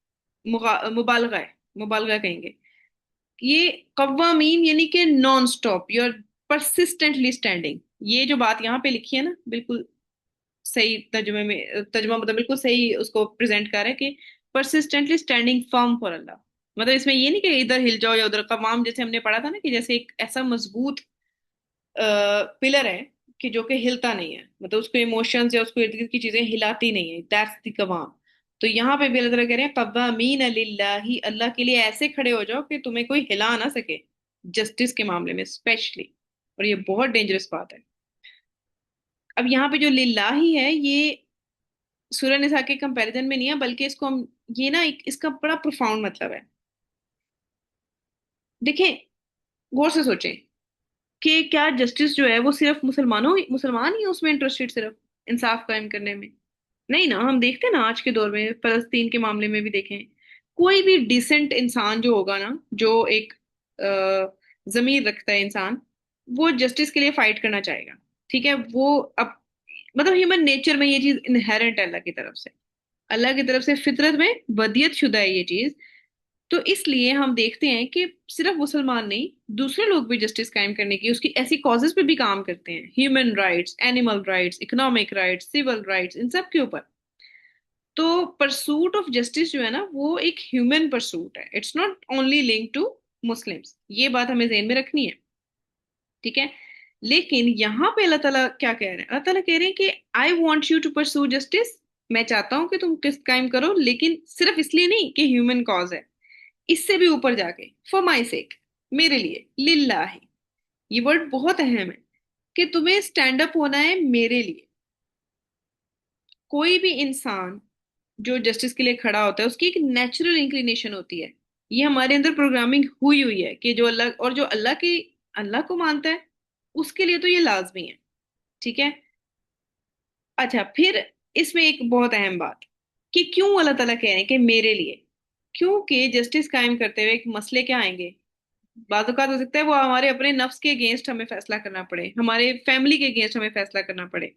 मुबालगा है, मुबालगा कहेंगे। ये कवामीन यानी कि non stop, you are persistently standing. ये जो बात यहाँ पे लिखी है ना, बिल्कुल सही तर्जुमे में, तर्जुमा मतलब बिल्कुल सही उसको प्रेजेंट कर रहा है कि परसिस्टेंटली स्टैंडिंग फर्म फॉर अल्लाह। मतलब इसमें ये नहीं कि इधर हिल जाओ या उधर, कवाम जैसे हमने पढ़ा था ना कि जैसे एक ऐसा मजबूत पिलर है कि जो कि हिलता नहीं है, मतलब उसको इमोशंस या उसको इर्द गिर्द की चीजें हिलाती नहीं है, दैट्स द कवाम। तो यहाँ पे भी अल्लाह ताला कह रहे हैं कव्वामीन लिल्लाही, अल्लाह के लिए ऐसे खड़े हो जाओ कि तुम्हें कोई हिला ना सके, जस्टिस के मामले में स्पेशली। और ये बहुत डेंजरस बात है। अब यहाँ पे जो लिल्लाही है ये सूरह निसा के कंपैरिजन में नहीं है, बल्कि इसको हम ये ना इसका बड़ा प्रोफाउंड मतलब है। देखें, गौर से सोचें कि क्या जस्टिस जो है वो सिर्फ मुसलमान ही उसमें इंटरेस्टेड, सिर्फ इंसाफ कायम करने में? नहीं ना, हम देखते हैं ना आज के दौर में फलस्तीन के मामले में भी देखें, कोई भी डिसेंट इंसान जो होगा ना, जो एक जमीर रखता है इंसान, वो जस्टिस के लिए फाइट करना चाहेगा। ठीक है, वो अब मतलब ह्यूमन नेचर में ये चीज इनहेरेंट है अल्लाह की तरफ से, अल्लाह की तरफ से फितरत में वदियत शुदा है ये चीज। तो इसलिए हम देखते हैं कि सिर्फ मुसलमान नहीं, दूसरे लोग भी जस्टिस कायम करने की उसकी ऐसी कॉजेज पे भी काम करते हैं, human rights, animal rights, economic rights, civil rights, इन सब के ऊपर। तो परसूट ऑफ जस्टिस जो है ना वो एक ह्यूमन परसूट है, it's not only link to Muslims, ये बात हमें ध्यान में रखनी है। ठीक है। लेकिन यहाँ पे अल्लाह ताला क्या कह रहे हैं, अल्लाह ताला कह रहे हैं कि I want you to pursue justice, मैं चाहता हूं कि तुम किस्त कायम करो, लेकिन सिर्फ इसलिए नहीं कि ह्यूमन कॉज है, इससे भी ऊपर जाके फॉर माई सेक, मेरे लिए, लिल्लाही। ये वर्ड बहुत अहम है कि तुम्हें स्टैंड अप होना है मेरे लिए। कोई भी इंसान जो जस्टिस के लिए खड़ा होता है उसकी एक नेचुरल इंक्लिनेशन होती है। ये हमारे अंदर प्रोग्रामिंग हुई हुई है कि जो अल्लाह, और जो अल्लाह को मानता है उसके लिए तो ये लाजमी है। ठीक है। अच्छा, फिर इसमें एक बहुत अहम बात कि क्यों अल्लाह ताला कह रहे हैं कि मेरे लिए। क्योंकि जस्टिस कायम करते हुए एक मसले क्या आएंगे। बात औकात हो सकता है वो हमारे अपने नफ्स के अगेंस्ट हमें फैसला करना पड़े, हमारे फैमिली के अगेंस्ट हमें फैसला करना पड़े।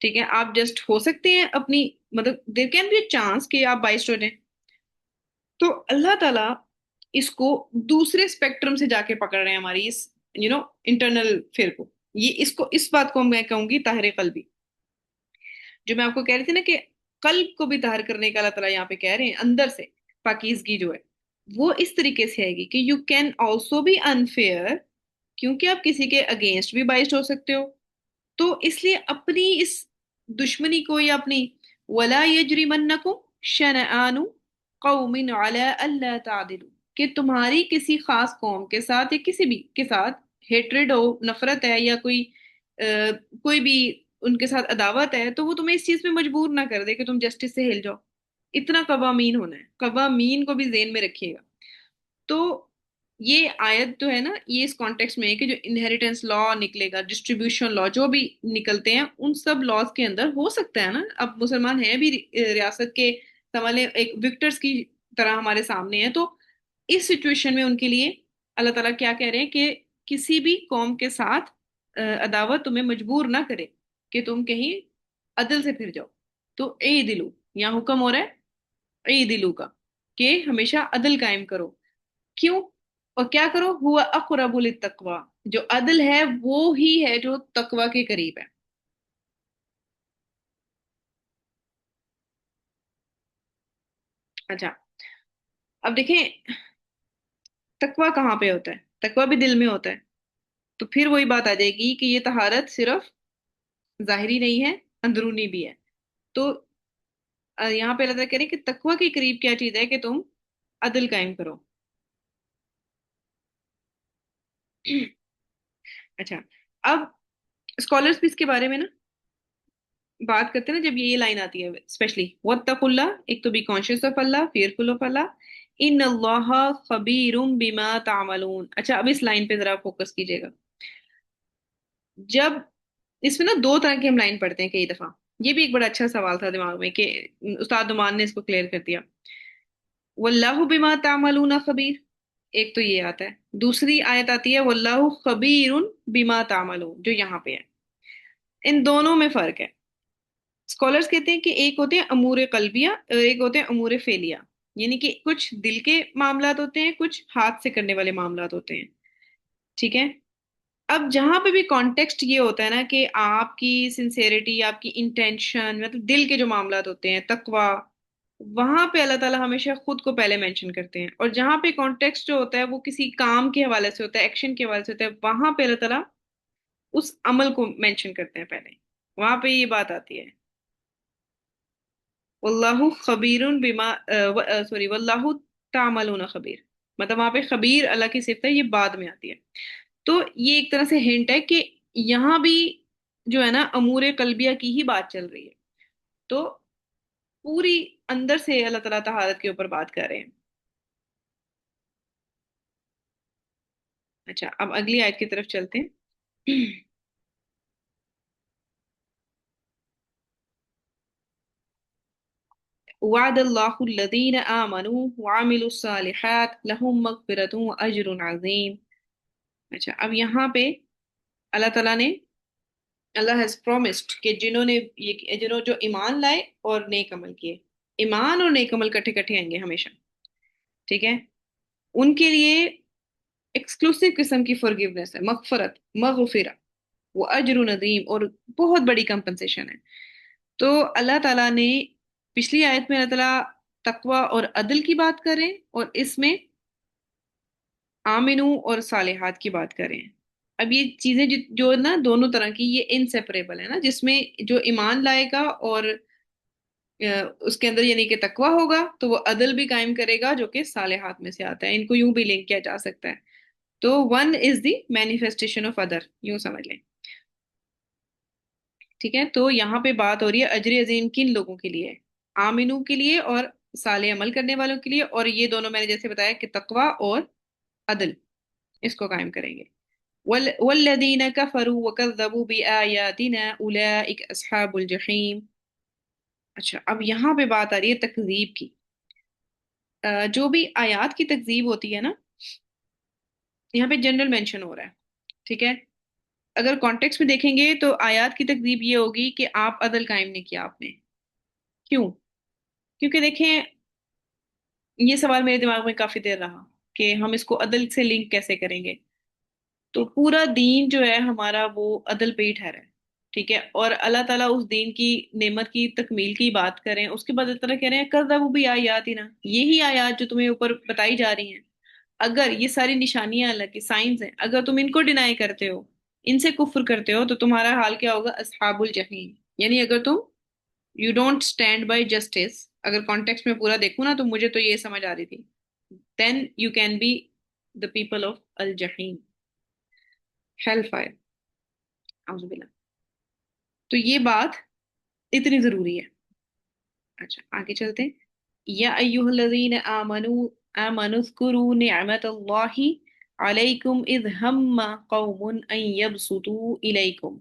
ठीक है, आप जस्ट हो सकते हैं अपनी, मतलब देयर कैन बी चांस कि आप बाइस हो जाएं। तो अल्लाह ताला इसको दूसरे स्पेक्ट्रम से जाके पकड़ रहे हैं हमारी इस इंटरनल फेयर को। ये इसको, इस बात को मैं कहूंगी ताहरे कल्बी। जो मैं आपको कह रही थी ना कि कल्ब को भी ताहर करने का अल्लाह ताला यहाँ पे कह रहे हैं अंदर से। पाकीज़गी जो है वो इस तरीके से आएगी कि you can also be unfair, क्योंकि आप किसी के अगेंस्ट भी बाइस्ड हो सकते हो। तो इसलिए अपनी इस दुश्मनी को या अपनी, वला यजरिमन्नकुम शनआनु कौमिन अला अल्ला तादिलु, कि तुम्हारी किसी खास कौम के साथ या किसी भी के साथ हेट्रेड हो, नफरत है, या कोई भी उनके साथ अदावत है, तो वो तुम्हें इस चीज पे मजबूर ना कर दे कि तुम जस्टिस से हिल जाओ। इतना कवामीन होना है, कवामीन को भी ज़हन में रखिएगा। तो ये आयत जो है ना, ये इस कॉन्टेक्स्ट में है कि जो इनहेरिटेंस लॉ निकलेगा, डिस्ट्रीब्यूशन लॉ जो भी निकलते हैं, उन सब लॉज के अंदर हो सकता है ना, अब मुसलमान हैं भी रियासत के संभाले एक विक्टर्स की तरह हमारे सामने है। तो इस सिचुएशन में उनके लिए अल्लाह ताला क्या कह रहे हैं कि किसी भी कौम के साथ अदावत तुम्हें मजबूर ना करे कि तुम कहीं अदल से फिर जाओ। तो ए दिलू, यहाँ हुक्म हो रहा है ए दिलू का, कि हमेशा अदल कायम करो। क्यों? और क्या करो? हुआ अक़रबु तकवा, जो अदल है वो ही है जो तकवा के करीब है। अच्छा, अब देखें तकवा कहाँ पे होता है। तकवा भी दिल में होता है। तो फिर वही बात आ जाएगी कि ये तहारत सिर्फ जाहिरी नहीं है, अंदरूनी भी है। तो यहाँ पे अल्लाह ताला कह रहे हैं कि तकवा के करीब क्या चीज है कि तुम अदल कायम करो। अच्छा, अब स्कॉलर्स भी इसके बारे में ना बात करते हैं ना, जब ये लाइन आती है स्पेशली वत्तकुल्ला, एक तो be conscious of Allah, fearful of Allah, इन अल्लाह खबीरुम बिमा तामलून। अच्छा, अब इस लाइन पे जरा फोकस कीजिएगा। जब इसमें ना दो तरह की हम लाइन पढ़ते हैं कई दफा। ये भी एक बड़ा अच्छा सवाल था दिमाग में कि उस्ताद नुमान ने इसको क्लियर कर दिया। वल्लाहु बिमा तामलून खबीर, एक तो ये आता है। दूसरी आयत आती है वल्लाहु खबीरुन बिमा तामलून, जो यहाँ पे है। इन दोनों में फर्क है। स्कॉलर्स कहते हैं कि एक होते हैं अमूर कल्बिया और एक होते हैं अमूर फेलिया। यानी कि कुछ दिल के मामलात होते हैं, कुछ हाथ से करने वाले मामलात होते हैं। ठीक है। अब जहां पे भी कॉन्टेक्स्ट ये होता है ना कि आपकी सिंसेरिटी, आपकी इंटेंशन, मतलब दिल के जो मामलात होते हैं, तकवा, वहां पे अल्लाह ताला हमेशा खुद को पहले मेंशन करते हैं। और जहां पे कॉन्टेक्स्ट जो होता है वो किसी काम के हवाले से होता है, एक्शन के हवाले से होता है, वहां पे अल्लाह ताला उस अमल को मेंशन करते हैं पहले। वहां पे ये बात आती है वल्लाहु खबीरुन बिमा, सॉरी, वल्लाहु तामलून खबीर, मतलब वहां पे खबीर अल्लाह की सिफत है, ये बाद में आती है। तो ये एक तरह से हिंट है कि यहाँ भी जो है ना अमूर कल्बिया की ही बात चल रही है। तो पूरी अंदर से अल्लाह ताला तहारत के ऊपर बात कर रहे हैं। अच्छा, अब अगली आयत की तरफ चलते हैं। वअद अल्लाहु अल्लज़ीना आमनू व अमिलुस सालिहात लहुम मगफिरतुन व अजरुन अज़ीम। अच्छा, अब यहाँ पे अल्लाह ताला ने, अल्लाह हैज प्रॉमिस्ड कि जिन्होंने ये जिन्होंने जो ईमान लाए और नेक अमल किए, ईमान और नेक अमल कट्ठे कट्ठे आएंगे हमेशा। ठीक है। उनके लिए एक्सक्लूसिव किस्म की फॉरगिवनेस है, मगफरत, मगफिरा, वो अजर नदीम, और बहुत बड़ी कंपनसेशन है। तो अल्लाह ताला ने पिछली आयत में अल्लाह ताला तकवा और अदल की बात करें, और इसमें आमिनू और सालिहात की बात करें। अब ये चीजें जो ना दोनों तरह की ये इनसेपरेबल है ना, जिसमें जो ईमान लाएगा और उसके अंदर यानी कि तकवा होगा तो वो अदल भी कायम करेगा, जो कि सालिहात में से आता है। इनको यूं भी लिंक किया जा सकता है। तो one is the manifestation of other, यूं समझ लें। ٹھیک ہے، تو یہاں پہ بات ہو رہی ہے اجر عظیم کن لوگوں کے لیے؟ آمنوں کے لیے اور صالح عمل کرنے والوں کے لیے، اور یہ دونوں میں نے جیسے بتایا کہ تقوی اور عدل، اس کو قائم کریں گے۔ والذین کفروا وکذبوا بآیاتنا اولئک اصحاب الجحیم۔ اچھا، اب یہاں پہ بات آ رہی ہے تکذیب کی۔ جو بھی آیات کی تکذیب ہوتی ہے نا، یہاں پہ جنرل مینشن ہو رہا ہے، ٹھیک ہے؟ اگر کانٹیکس میں دیکھیں گے تو آیات کی تکذیب یہ ہوگی کہ آپ عدل قائم نہیں کیا آپ نے۔ کیوں؟ کیونکہ دیکھیں، یہ سوال میرے دماغ میں کافی دیر رہا کہ ہم اس کو عدل سے لنک کیسے کریں گے۔ تو پورا دین جو ہے ہمارا وہ عدل پہ ہی ٹھہرا ہے، ٹھیک ہے؟ اور اللہ تعالیٰ اس دین کی نعمت کی تکمیل کی بات کریں، اس کے بعد اللہ تعالیٰ کہہ رہے ہیں کذبوا بھی آیات ہی نا، یہی آیات جو تمہیں اوپر بتائی جا رہی ہیں، اگر یہ ساری نشانیاں اللہ کی سائنس ہیں، اگر تم ان کو ڈینائی کرتے ہو، ان سے کفر کرتے ہو، تو تمہارا حال کیا ہوگا؟ اصحاب الجحیم۔ یعنی اگر تم you don't stand by justice, اگر کانٹیکس میں پورا دیکھوں نا تو مجھے تو یہ سمجھ آ رہی تھی، then you can be the people of الجحیم، ہیل فائر، اعوذ باللہ۔ تو یہ بات اتنی ضروری ہے۔ اچھا آگے چلتے ہیں۔ یا ایہا الذین آمنوا اذکروا نعمت اللہ علیکم اذ ہم قوم ان یبسطوا الیکم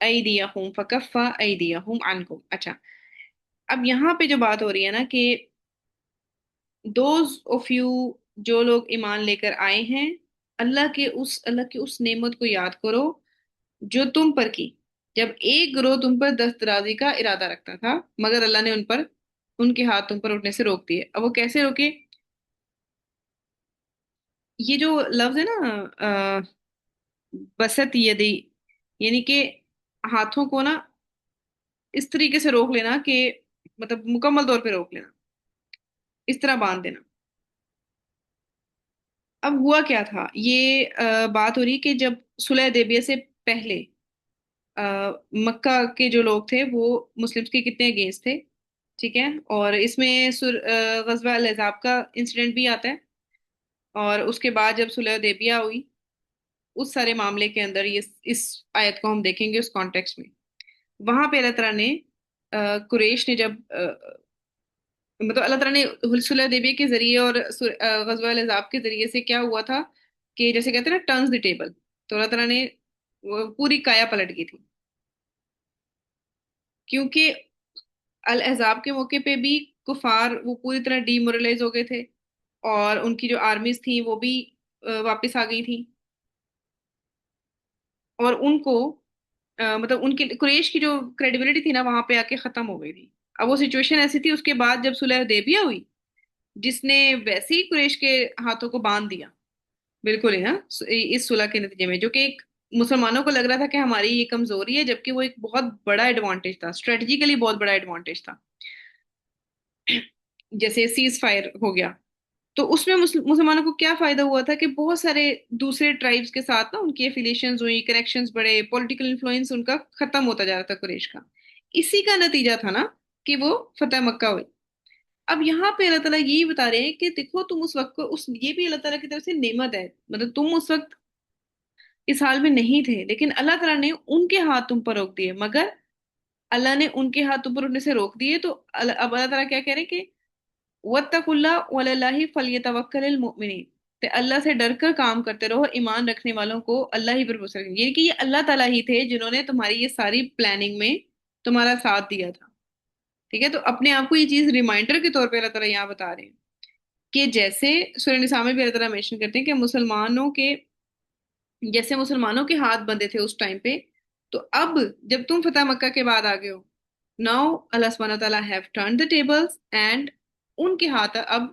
ایدیہم فکف ایدیہم عنکم۔ اچھا، اب یہاں پہ جو بات ہو رہی ہے نا کہ دوز آف یو، جو لوگ ایمان لے کر آئے ہیں، اللہ کی اس نعمت کو یاد کرو جو تم پر کی، جب ایک گروہ تم پر دست درازی کا ارادہ رکھتا تھا، مگر اللہ نے ان کے ہاتھ تم پر اٹھنے سے روک دیے۔ اب وہ کیسے روکے؟ یہ جو لفظ ہے نا، بسط یدی، یعنی کہ ہاتھوں کو نا اس طریقے سے روک لینا کہ مطلب مکمل طور پہ روک لینا، اس طرح باندھ دینا۔ اب ہوا کیا تھا؟ یہ بات ہو رہی کہ جب صلح حدیبیہ سے پہلے مکہ کے جو لوگ تھے وہ مسلمس کے کتنے اگینسٹ تھے، ٹھیک ہے؟ اور اس میں غزوہ الاحزاب کا انسیڈنٹ بھی آتا ہے، اور اس کے بعد جب صلح حدیبیہ ہوئی، اس سارے معاملے کے اندر یہ اس آیت کو ہم دیکھیں گے اس کانٹیکس میں۔ وہاں پہ اللہ تعالیٰ نے قریش نے جب مطلب اللہ تعالیٰ نے صلح حدیبیہ کے ذریعے اور غزوہ الاحزاب کے ذریعے سے کیا ہوا تھا کہ جیسے کہتے ہیں نا ٹرنز دی ٹیبل، تو اللہ تعالیٰ نے وہ پوری کایا پلٹ کی تھی، کیونکہ الاحزاب کے موقع پہ بھی کفار وہ پوری طرح ڈی مورلائز ہو گئے تھے، اور ان کی جو آرمیز تھیں وہ بھی واپس آ گئی تھیں، اور ان کو مطلب ان کی قریش کی جو کریڈیبلٹی تھی نا وہاں پہ آ کے ختم ہو گئی تھی۔ اب وہ سچویشن ایسی تھی اس کے بعد جب صلح حدیبیہ ہوئی، جس نے ویسے ہی قریش کے ہاتھوں کو باندھ دیا، بالکل ہی نا، اس صلح کے نتیجے میں، جو کہ ایک مسلمانوں کو لگ رہا تھا کہ ہماری یہ کمزوری ہے، جبکہ وہ ایک بہت بڑا ایڈوانٹیج تھا، اسٹریٹجیکلی بہت بڑا ایڈوانٹیج تھا، جیسے سیز فائر ہو گیا۔ تو اس میں مسلمانوں کو کیا فائدہ ہوا تھا کہ بہت سارے دوسرے ٹرائبز کے ساتھ نا ان کی افیلیشنز ہوئی، کنیکشنز بڑھے، پولیٹیکل انفلوئنس ان کا ختم ہوتا جا رہا تھا قریش کا۔ اسی کا نتیجہ تھا نا کہ وہ فتح مکہ ہوئی۔ اب یہاں پہ اللہ تعالیٰ یہی بتا رہے ہیں کہ دیکھو تم اس وقت کو یہ بھی اللہ تعالیٰ کی طرف سے نعمت ہے، مطلب تم اس وقت اس حال میں نہیں تھے، لیکن اللہ تعالیٰ نے ان کے ہاتھ تم پر روک دیے، مگر اللہ نے ان کے ہاتھ تم پر اٹھنے سے روک دیے، تو اب اللہ تعالیٰ کیا کہہ رہے ہیں کہ وَاتَّقُوا اللَّهَ وَعَلَى اللَّهِ فَلْيَتَوَكَّلِ الْمُؤْمِنِينَ، تے اللہ سے ڈر کر کام کرتے رہو، ایمان رکھنے والوں کو اللہ ہی پر بھروسہ رکھیں، یہ کہ یہ اللہ تعالیٰ ہی تھے جنہوں نے تمہاری یہ ساری پلاننگ میں تمہارا ساتھ دیا تھا، ٹھیک ہے؟ تو اپنے آپ کو یہ چیز ریمائنڈر کے طور پہ اللہ تعالیٰ یہاں بتا رہے ہیں کہ جیسے سورہ نساء میں بھی اللہ تعالیٰ مینشن کرتے ہیں کہ جیسے مسلمانوں کے ہاتھ بندے تھے اس ٹائم پہ، تو اب جب تم فتح مکہ کے بعد آ گئے ہو، ناؤ اللہ سبحانہ تعالیٰ have turn the tables, and ان کے ہاتھ اب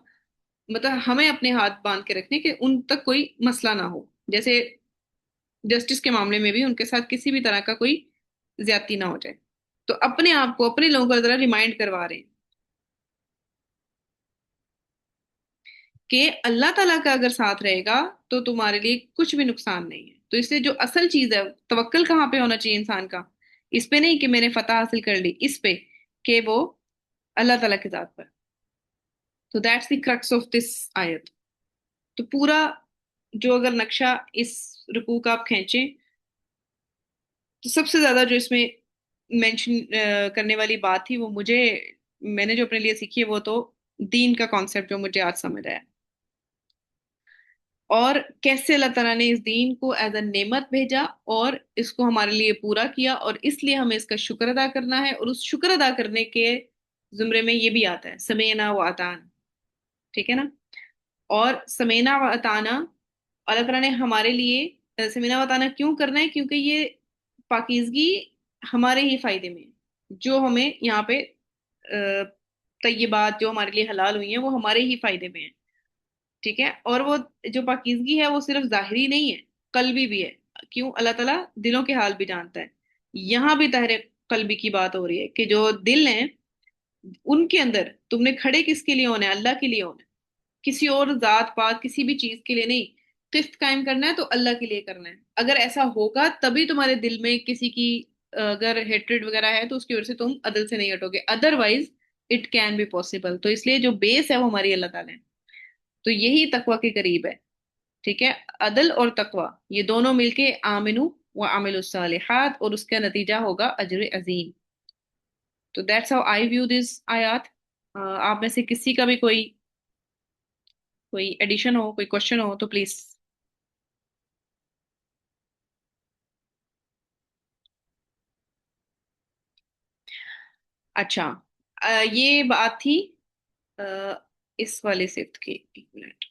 مطلب ہمیں اپنے ہاتھ باندھ کے رکھنے کہ ان تک کوئی مسئلہ نہ ہو، جیسے جسٹس کے معاملے میں بھی ان کے ساتھ کسی بھی طرح کا کوئی زیادتی نہ ہو جائے۔ تو اپنے آپ کو اپنے لوگوں کو ذرا ریمائنڈ کروا رہے ہیں کہ اللہ تعالیٰ کا اگر ساتھ رہے گا تو تمہارے لیے کچھ بھی نقصان نہیں ہے۔ تو اس سے جو اصل چیز ہے، توکل کہاں پہ ہونا چاہیے انسان کا؟ اس پہ نہیں کہ میں نے فتح حاصل کر لی، اس پہ کہ وہ اللہ تعالیٰ کی ذات پر۔ تو that's the crux of this آیت۔ تو پورا جو اگر نقشہ اس رکوع کا آپ کھینچیں تو سب سے زیادہ جو اس میں मेंशन करने वाली बात थी, वो मुझे, मैंने जो अपने लिए सीखी है वो तो दीन का कॉन्सेप्ट जो मुझे आज समझ आया, और कैसे अल्लाह ताला ने इस दीन को एज अ नेमत भेजा और इसको हमारे लिए पूरा किया, और इसलिए हमें इसका शुक्र अदा करना है, और उस शुक्र अदा करने के जुमरे में ये भी आता है समेना व अताना। ठीक है ना? और समेना व अताना अल्लाह ताला ने हमारे लिए समेना व अताना क्यों करना है? क्योंकि ये पाकीज़गी हमारे ही फायदे में है। जो हमें यहाँ पे तय्यबात जो हमारे लिए हलाल हुई हैं वो हमारे ही फायदे में है। ठीक है? और वो जो पाकीज़गी है वो सिर्फ जाहिरी नहीं है, कल्बी भी है। क्यों? अल्लाह ताला दिलों के हाल भी जानता है। यहाँ भी तहरे कल्बी की बात हो रही है कि जो दिल हैं उनके अंदर तुमने खड़े किसके लिए होना है? अल्लाह के लिए होना है, किसी और जात पात किसी भी चीज के लिए नहीं। किस्त कायम करना है तो अल्लाह के लिए करना है। अगर ऐसा होगा तभी तुम्हारे दिल में किसी की अगर हेट्रेड वगैरह है तो उसकी वजह से तुम अदल से नहीं हटोगे, otherwise it can be possible. तो इसलिए जो बेस है वो हमारी अल्लाह ताला है। तो यही तकवा के करीब है। ठीक है? अदल और तकवा ये दोनों मिलके आमिनु व आमिलुस सालिहात, और उसका नतीजा होगा अजर अजीम। तो that's how eye view this आयात। आप में से किसी का भी कोई एडिशन हो, कोई क्वेश्चन हो तो प्लीज। अच्छा, ये बात थी अ, इस वाले सिफ्त की। एक मिनट।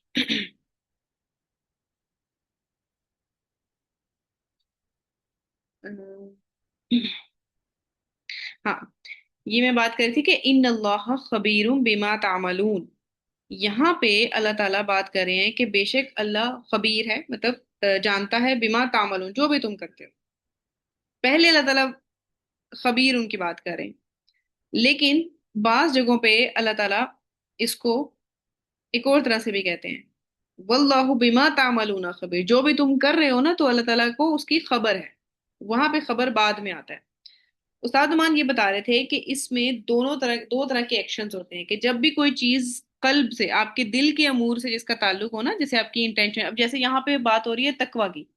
हाँ, ये मैं बात कर रही थी कि इन अल्लाह खबीरुम बिमा तामलून। यहाँ पे अल्लाह ताला बात कर रहे हैं कि बेशक अल्लाह खबीर है, मतलब जानता है, बिमा तामलून जो भी तुम करते हो। पहले अल्लाह ताला खबीर उनकी बात कर रहे हैं, लेकिन बाज जगहों पे अल्लाह ताला इसको एक और तरह से भी कहते हैं, वल्लाहु बिमा तामलूना खबीर। जो भी तुम कर रहे हो ना तो अल्लाह ताला को उसकी खबर है। वहां पे खबर बाद में आता है। उस्ताद नुमान ये बता रहे थे कि इसमें दो तरह के एक्शंस होते हैं, कि जब भी कोई चीज कल्ब से, आपके दिल के अमूर से जिसका ताल्लुक हो ना, जैसे आपकी इंटेंशन, अब जैसे यहाँ पे बात हो रही है तकवा की,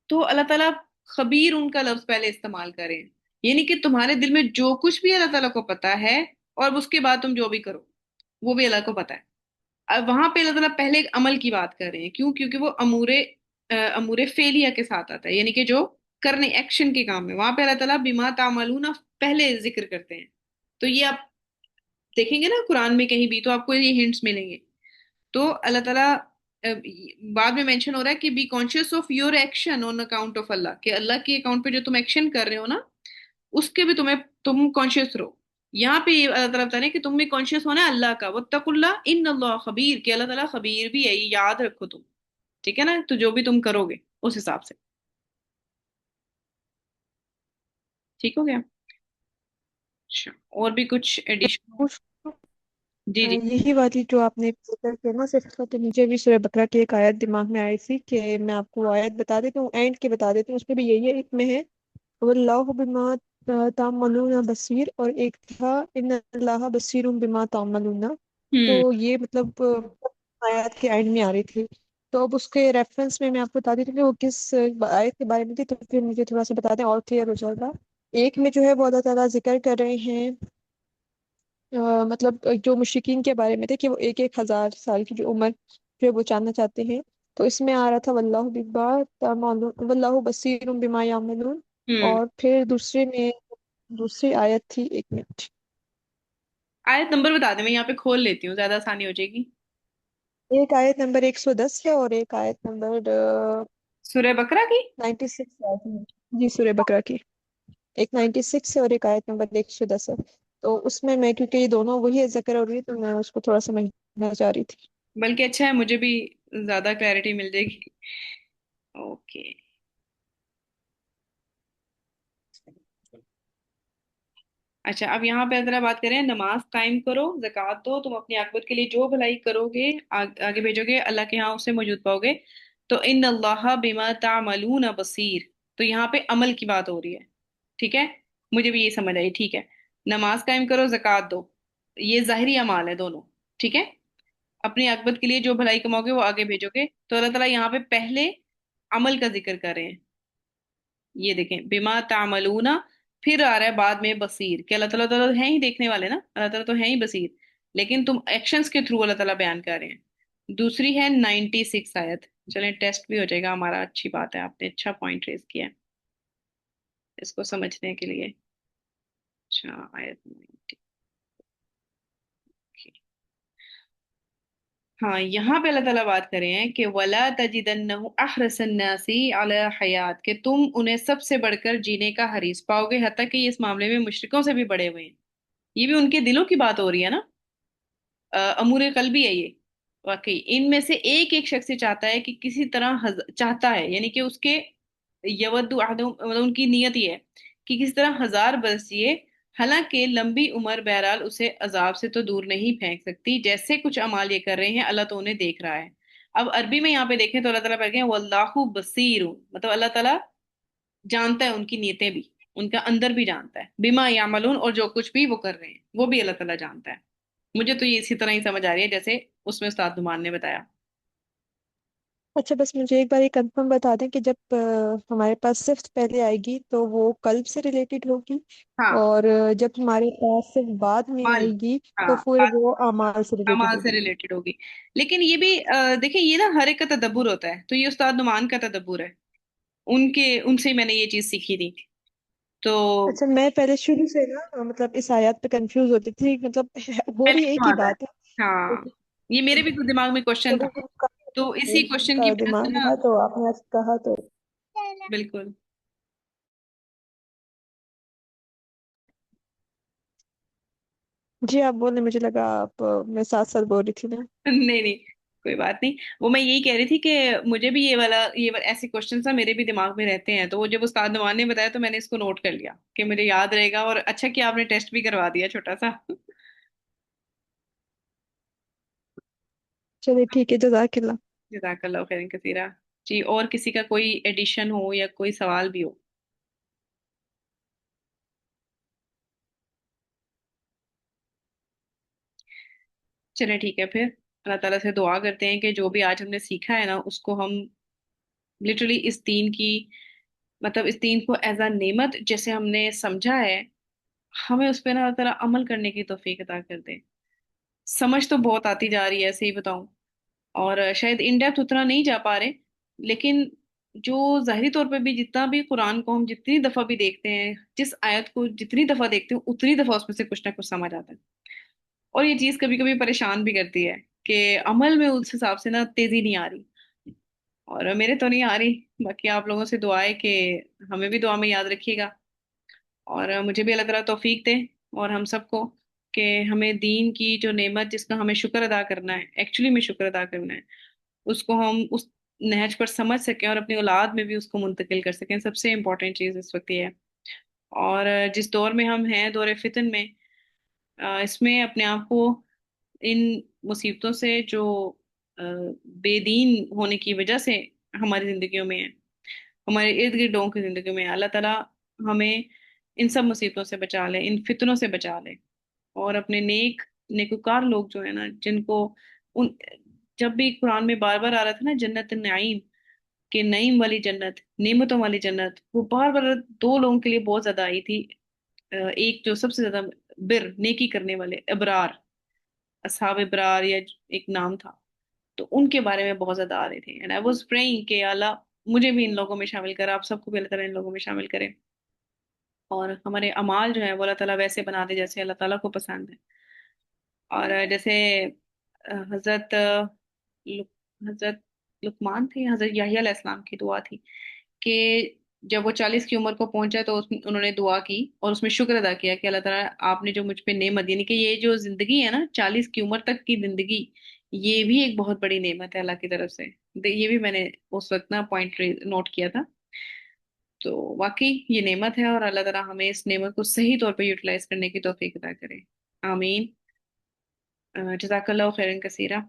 तो अल्लाह ताला खबीर उनका लफ्ज पहले इस्तेमाल करें, यानी कि तुम्हारे दिल में जो कुछ भी अल्लाह ताला को पता है, और उसके बाद तुम जो भी करो वो भी अल्लाह को पता है। अब वहां पे अल्लाह ताला पहले एक अमल की बात कर रहे हैं। क्यों? क्योंकि वो अमूरे फेलिया के साथ आता है, यानी कि जो करने एक्शन के काम है, वहां पे अल्लाह ताला बिमा तामलूना पहले जिक्र करते हैं। तो ये आप देखेंगे ना कुरान में कहीं भी तो आपको ये हिंट्स मिलेंगे। तो अल्लाह ताला बाद में मेंशन हो रहा है कि be conscious of your action on account of Allah, कि अल्लाह के अकाउंट पे जो तुम एक्शन कर रहे हो ना उसके भी तुम कॉन्शियस रहो। यहाँ पे ये अल्लाह ताला बता रहे हैं कि तुम्हें कॉन्शियस होना है अल्लाह का, वत्तकुल्लाह इन अल्लाह खबीर, कि अल्लाह ताला खबीर भी है, ये याद रखो तुम। ठीक है ना? तो जो भी तुम करोगे उस हिसाब से। ठीक हो गया? अच्छा, और भी कुछ एडिशन? कुछ जी जी। यही वाली जो आपने जिक्र किया ना सिर्फ, तो मुझे भी सूरह बकरा की एक आयत दिमाग में आई थी कि मैं आपको वो आयत बता देती हूँ, एंड के बता देती हूँ। उसमें भी यही है, एक में है वल्लाहु बिमा तामलूना बसीर, और एक था इन अल्लाह बसीरुम बिमा तामलूना। हम्म। तो ये मतलब आयत के एंड में आ रही थी। तो अब उसके रेफरेंस में मैं आपको बता देती हूँ कि वो किस आयत के बारे में थी, तो फिर मुझे थोड़ा सा बता दें और क्लियर हो जाएगा। एक में जो है वो अल्लाह ताला जिक्र कर रहे हैं मतलब जो मुशरिकीन के बारे में थे कि वो एक एक हजार साल की जो उम्र जो है वो जानना चाहते हैं। तो इसमें आ रहा था वल्लाहु बसीरुम बिमा यामलून। हम्म। और फिर दूसरे में दूसरी आयत थी, एक मिनट। आयत नंबर बता दे, मैं यहाँ पे खोल लेती हूँ, ज्यादा आसानी हो जाएगी। एक आयत नंबर 110 है, और एक आयत नंबर सूरह बकरा की? 96 है। जी, सूरह बकरा की एक 96 है और एक आयत नंबर 110 है। तो उसमें मैं, क्योंकि ये दोनों वही है जिक्र हो रही है, तो मैं उसको थोड़ा समझना चाह रही थी। बल्कि अच्छा है, मुझे भी ज्यादा क्लैरिटी मिल जाएगी। ओके। अच्छा, अब यहाँ पे जरा बात करें, नमाज कायम करो, ज़कात दो, तुम अपनी आखिरत के लिए जो भलाई करोगे, आगे भेजोगे, अल्लाह के यहाँ उससे मौजूद पाओगे। तो इन अल्लाह बिमा तामलून बसीर। तो यहाँ पे अमल की बात हो रही है। ठीक है? मुझे भी ये समझ आई। ठीक है, नमाज कायम करो, ज़कात दो, ये ज़ाहिरी अमाल है दोनों। ठीक है? अपनी आखिरत के लिए जो भलाई कमाओगे वो आगे भेजोगे। तो अल्लाह ताला यहाँ पे पहले अमल का जिक्र कर रहे हैं। ये देखें, बिमा तामलूना फिर आ रहा है बाद में बसीर, कि अल्लाह ताला तो है ही देखने वाले ना, अल्लाह ताला तो है ही बसीर, लेकिन तुम एक्शंस के थ्रू अल्लाह ताला बयान कर रहे हैं। दूसरी है 96 आयत। चलें टेस्ट भी हो जाएगा हमारा, अच्छी बात है, आपने अच्छा पॉइंट रेज किया है इसको समझने के लिए। अच्छा, आयत 90। हाँ, यहाँ पे अल्लाह ताला बात करें हैं कि वला तजिदन्नहु अहरसन नासी अला हयात, कि तुम उन्हें सबसे बढ़कर जीने का हरीस पाओगे, हत्ता कि ये इस मामले में मुशरिकों से भी बड़े हुए हैं। ये भी उनके दिलों की बात हो रही है ना, अमूरे कल्बी है ये। वाकई इनमें से एक एक शख्स ये चाहता है कि किसी तरह चाहता है, यानी कि उसके यवद्दु अहदुहुम, मतलब उनकी नियत ये है कि किसी तरह 1000 बरस जिए, हालांकि लंबी उम्र बहरहाल उसे अजाब से तो दूर नहीं फेंक सकती। जैसे कुछ अमाल ये कर रहे हैं, अल्लाह तो उन्हें देख रहा है। अब अरबी में यहाँ पे देखें तो अल्लाह ताला कहते हैं वल्लाहु बसीर, मतलब अल्लाह ताला जानता है उनकी नीयतें भी, उनका अंदर भी जानता है, बिमा यामलून, और जो कुछ भी वो कर रहे हैं वो भी अल्लाह ताला जानता है। मुझे तो ये इसी तरह ही समझ आ रही है जैसे उसमें उस्ताद नुमान ने बताया। अच्छा, बस मुझे एक बार ये कंफर्म बता दें कि जब हमारे पास सिफ्त पहले आएगी तो वो कल्ब से रिलेटेड होगी, हाँ, और जब हमारे पास सिर्फ बाद में माल, आएगी तो हाँ, फिर वो अमाल से रिलेटेड अमाल से होगी। रिलेटेड होगी। लेकिन ये भी देखिए, ये ना हर एक का तदब्बुर होता है, तो ये उस्ताद नुमान का तदब्बुर है, उनके उनसे ही मैंने ये चीज सीखी थी। तो अच्छा, मैं पहले शुरू से ना मतलब इस आयत पे कंफ्यूज होती थी, मतलब हो पहले रही एक क्यों ही आता है? बात है। हाँ, ये मेरे भी दिमाग में क्वेश्चन कभी था, तो इसी क्वेश्चन की का वजह से दिमाग ना। था तो आपने आज कहा तो। बिल्कुल। जी आप बोले, मुझे लगा आप मैं साथ साथ बोल रही थी ना। नहीं नहीं, कोई बात नहीं। वो मैं यही कह रही थी कि मुझे भी ऐसे क्वेश्चन ना मेरे भी दिमाग में रहते हैं, तो वो जब उस्ताद नवान ने बताया तो मैंने इसको नोट कर लिया कि मुझे याद रहेगा, और अच्छा कि आपने टेस्ट भी करवा दिया छोटा सा। चलिए ठीक है, जजाकिल्लाह। जज़ाकल्लाहु खैरन कसीरा। जी, और किसी का कोई एडिशन हो या कोई सवाल भी हो? चले ठीक है फिर, अल्लाह ताला से दुआ करते हैं कि जो भी आज हमने सीखा है ना, उसको हम लिटरली इस दीन की, मतलब इस दीन को एज अ नेमत जैसे हमने समझा है, हमें उस पर ना अल्लाह ताला अमल करने की तौफीक अता कर दे। समझ तो बहुत आती जा रही है, ऐसे ही बताऊं, और शायद इन डेप्थ उतना नहीं जा पा रहे, लेकिन जो जाहिरी तौर पे भी जितना भी कुरान को हम जितनी दफा भी देखते हैं, जिस आयत को जितनी दफा देखते हैं, उतनी दफा उसमें से कुछ ना कुछ समझ आता है। और ये चीज कभी कभी परेशान भी करती है कि अमल में उस हिसाब से ना तेजी नहीं आ रही, और मेरे तो नहीं आ रही। बाकी आप लोगों से दुआ है कि हमें भी दुआ में याद रखिएगा, और मुझे भी अल्लाह ताला तौफीक दे, और हम सबको, कि हमें दीन की जो नेमत जिसका हमें शुक्र अदा करना है, एक्चुअली में शुक्र अदा करना है, उसको हम उस नहज पर समझ सकें और अपनी औलाद में भी उसको मुंतकिल कर सकें। सबसे इम्पोर्टेंट चीज़ इस वक्त ये है। और जिस दौर में हम हैं, दौर फितन में, इसमें अपने आप को इन मुसीबतों से जो बेदीन होने की वजह से हमारी जिंदगियों में है, हमारे इर्द गिर्द लोगों की जिंदगी में है, अल्लाह ताला हमें इन सब मुसीबतों से बचा ले, इन फितनों से बचा ले। और अपने नेकुकार लोग जो है ना, जिनको उन, जब भी कुरान में बार बार आ रहा था ना जन्नत नईम, के नईम वाली जन्नत, नेमतों वाली जन्नत, वो बार बार दो लोगों के लिए बहुत ज्यादा आई थी। एक जो सबसे ज्यादा नेकी करने वाले अबरार, असहाब इब्रार, या एक नाम था, तो उनके बारे में बहुत ज्यादा आ रहे थे। एंड आई वाज प्रेइंग कि अल्लाह मुझे भी इन लोगों में शामिल कर, आप सबको भी अल्लाह ताला इन लोगों में शामिल करे, और हमारे अमाल जो है वो अल्लाह ताला वैसे बना दे जैसे अल्लाह ताला को पसंद है। और जैसे हजरत हजरत लुकमान थे, हजरत याहिया अलैहिस्सलाम की दुआ थी कि जब वो 40 की उम्र को पहुंचा तो उन्होंने दुआ की और उसमें शुक्र अदा किया कि अल्लाह ताला आपने जो मुझ पे नेमत, यानी कि ये जो जिंदगी है ना, 40 की उम्र तक की जिंदगी, ये भी एक बहुत बड़ी नेमत है अल्लाह की तरफ से। ये भी मैंने उस वक्त ना पॉइंट नोट किया था। तो वाकई ये नेमत है, और अल्लाह ताला हमें इस नेमत को सही तौर पे यूटिलाइज करने की तौफीक अता करे। आमीन। जज़ाकल्लाहु खैरन कसीरा।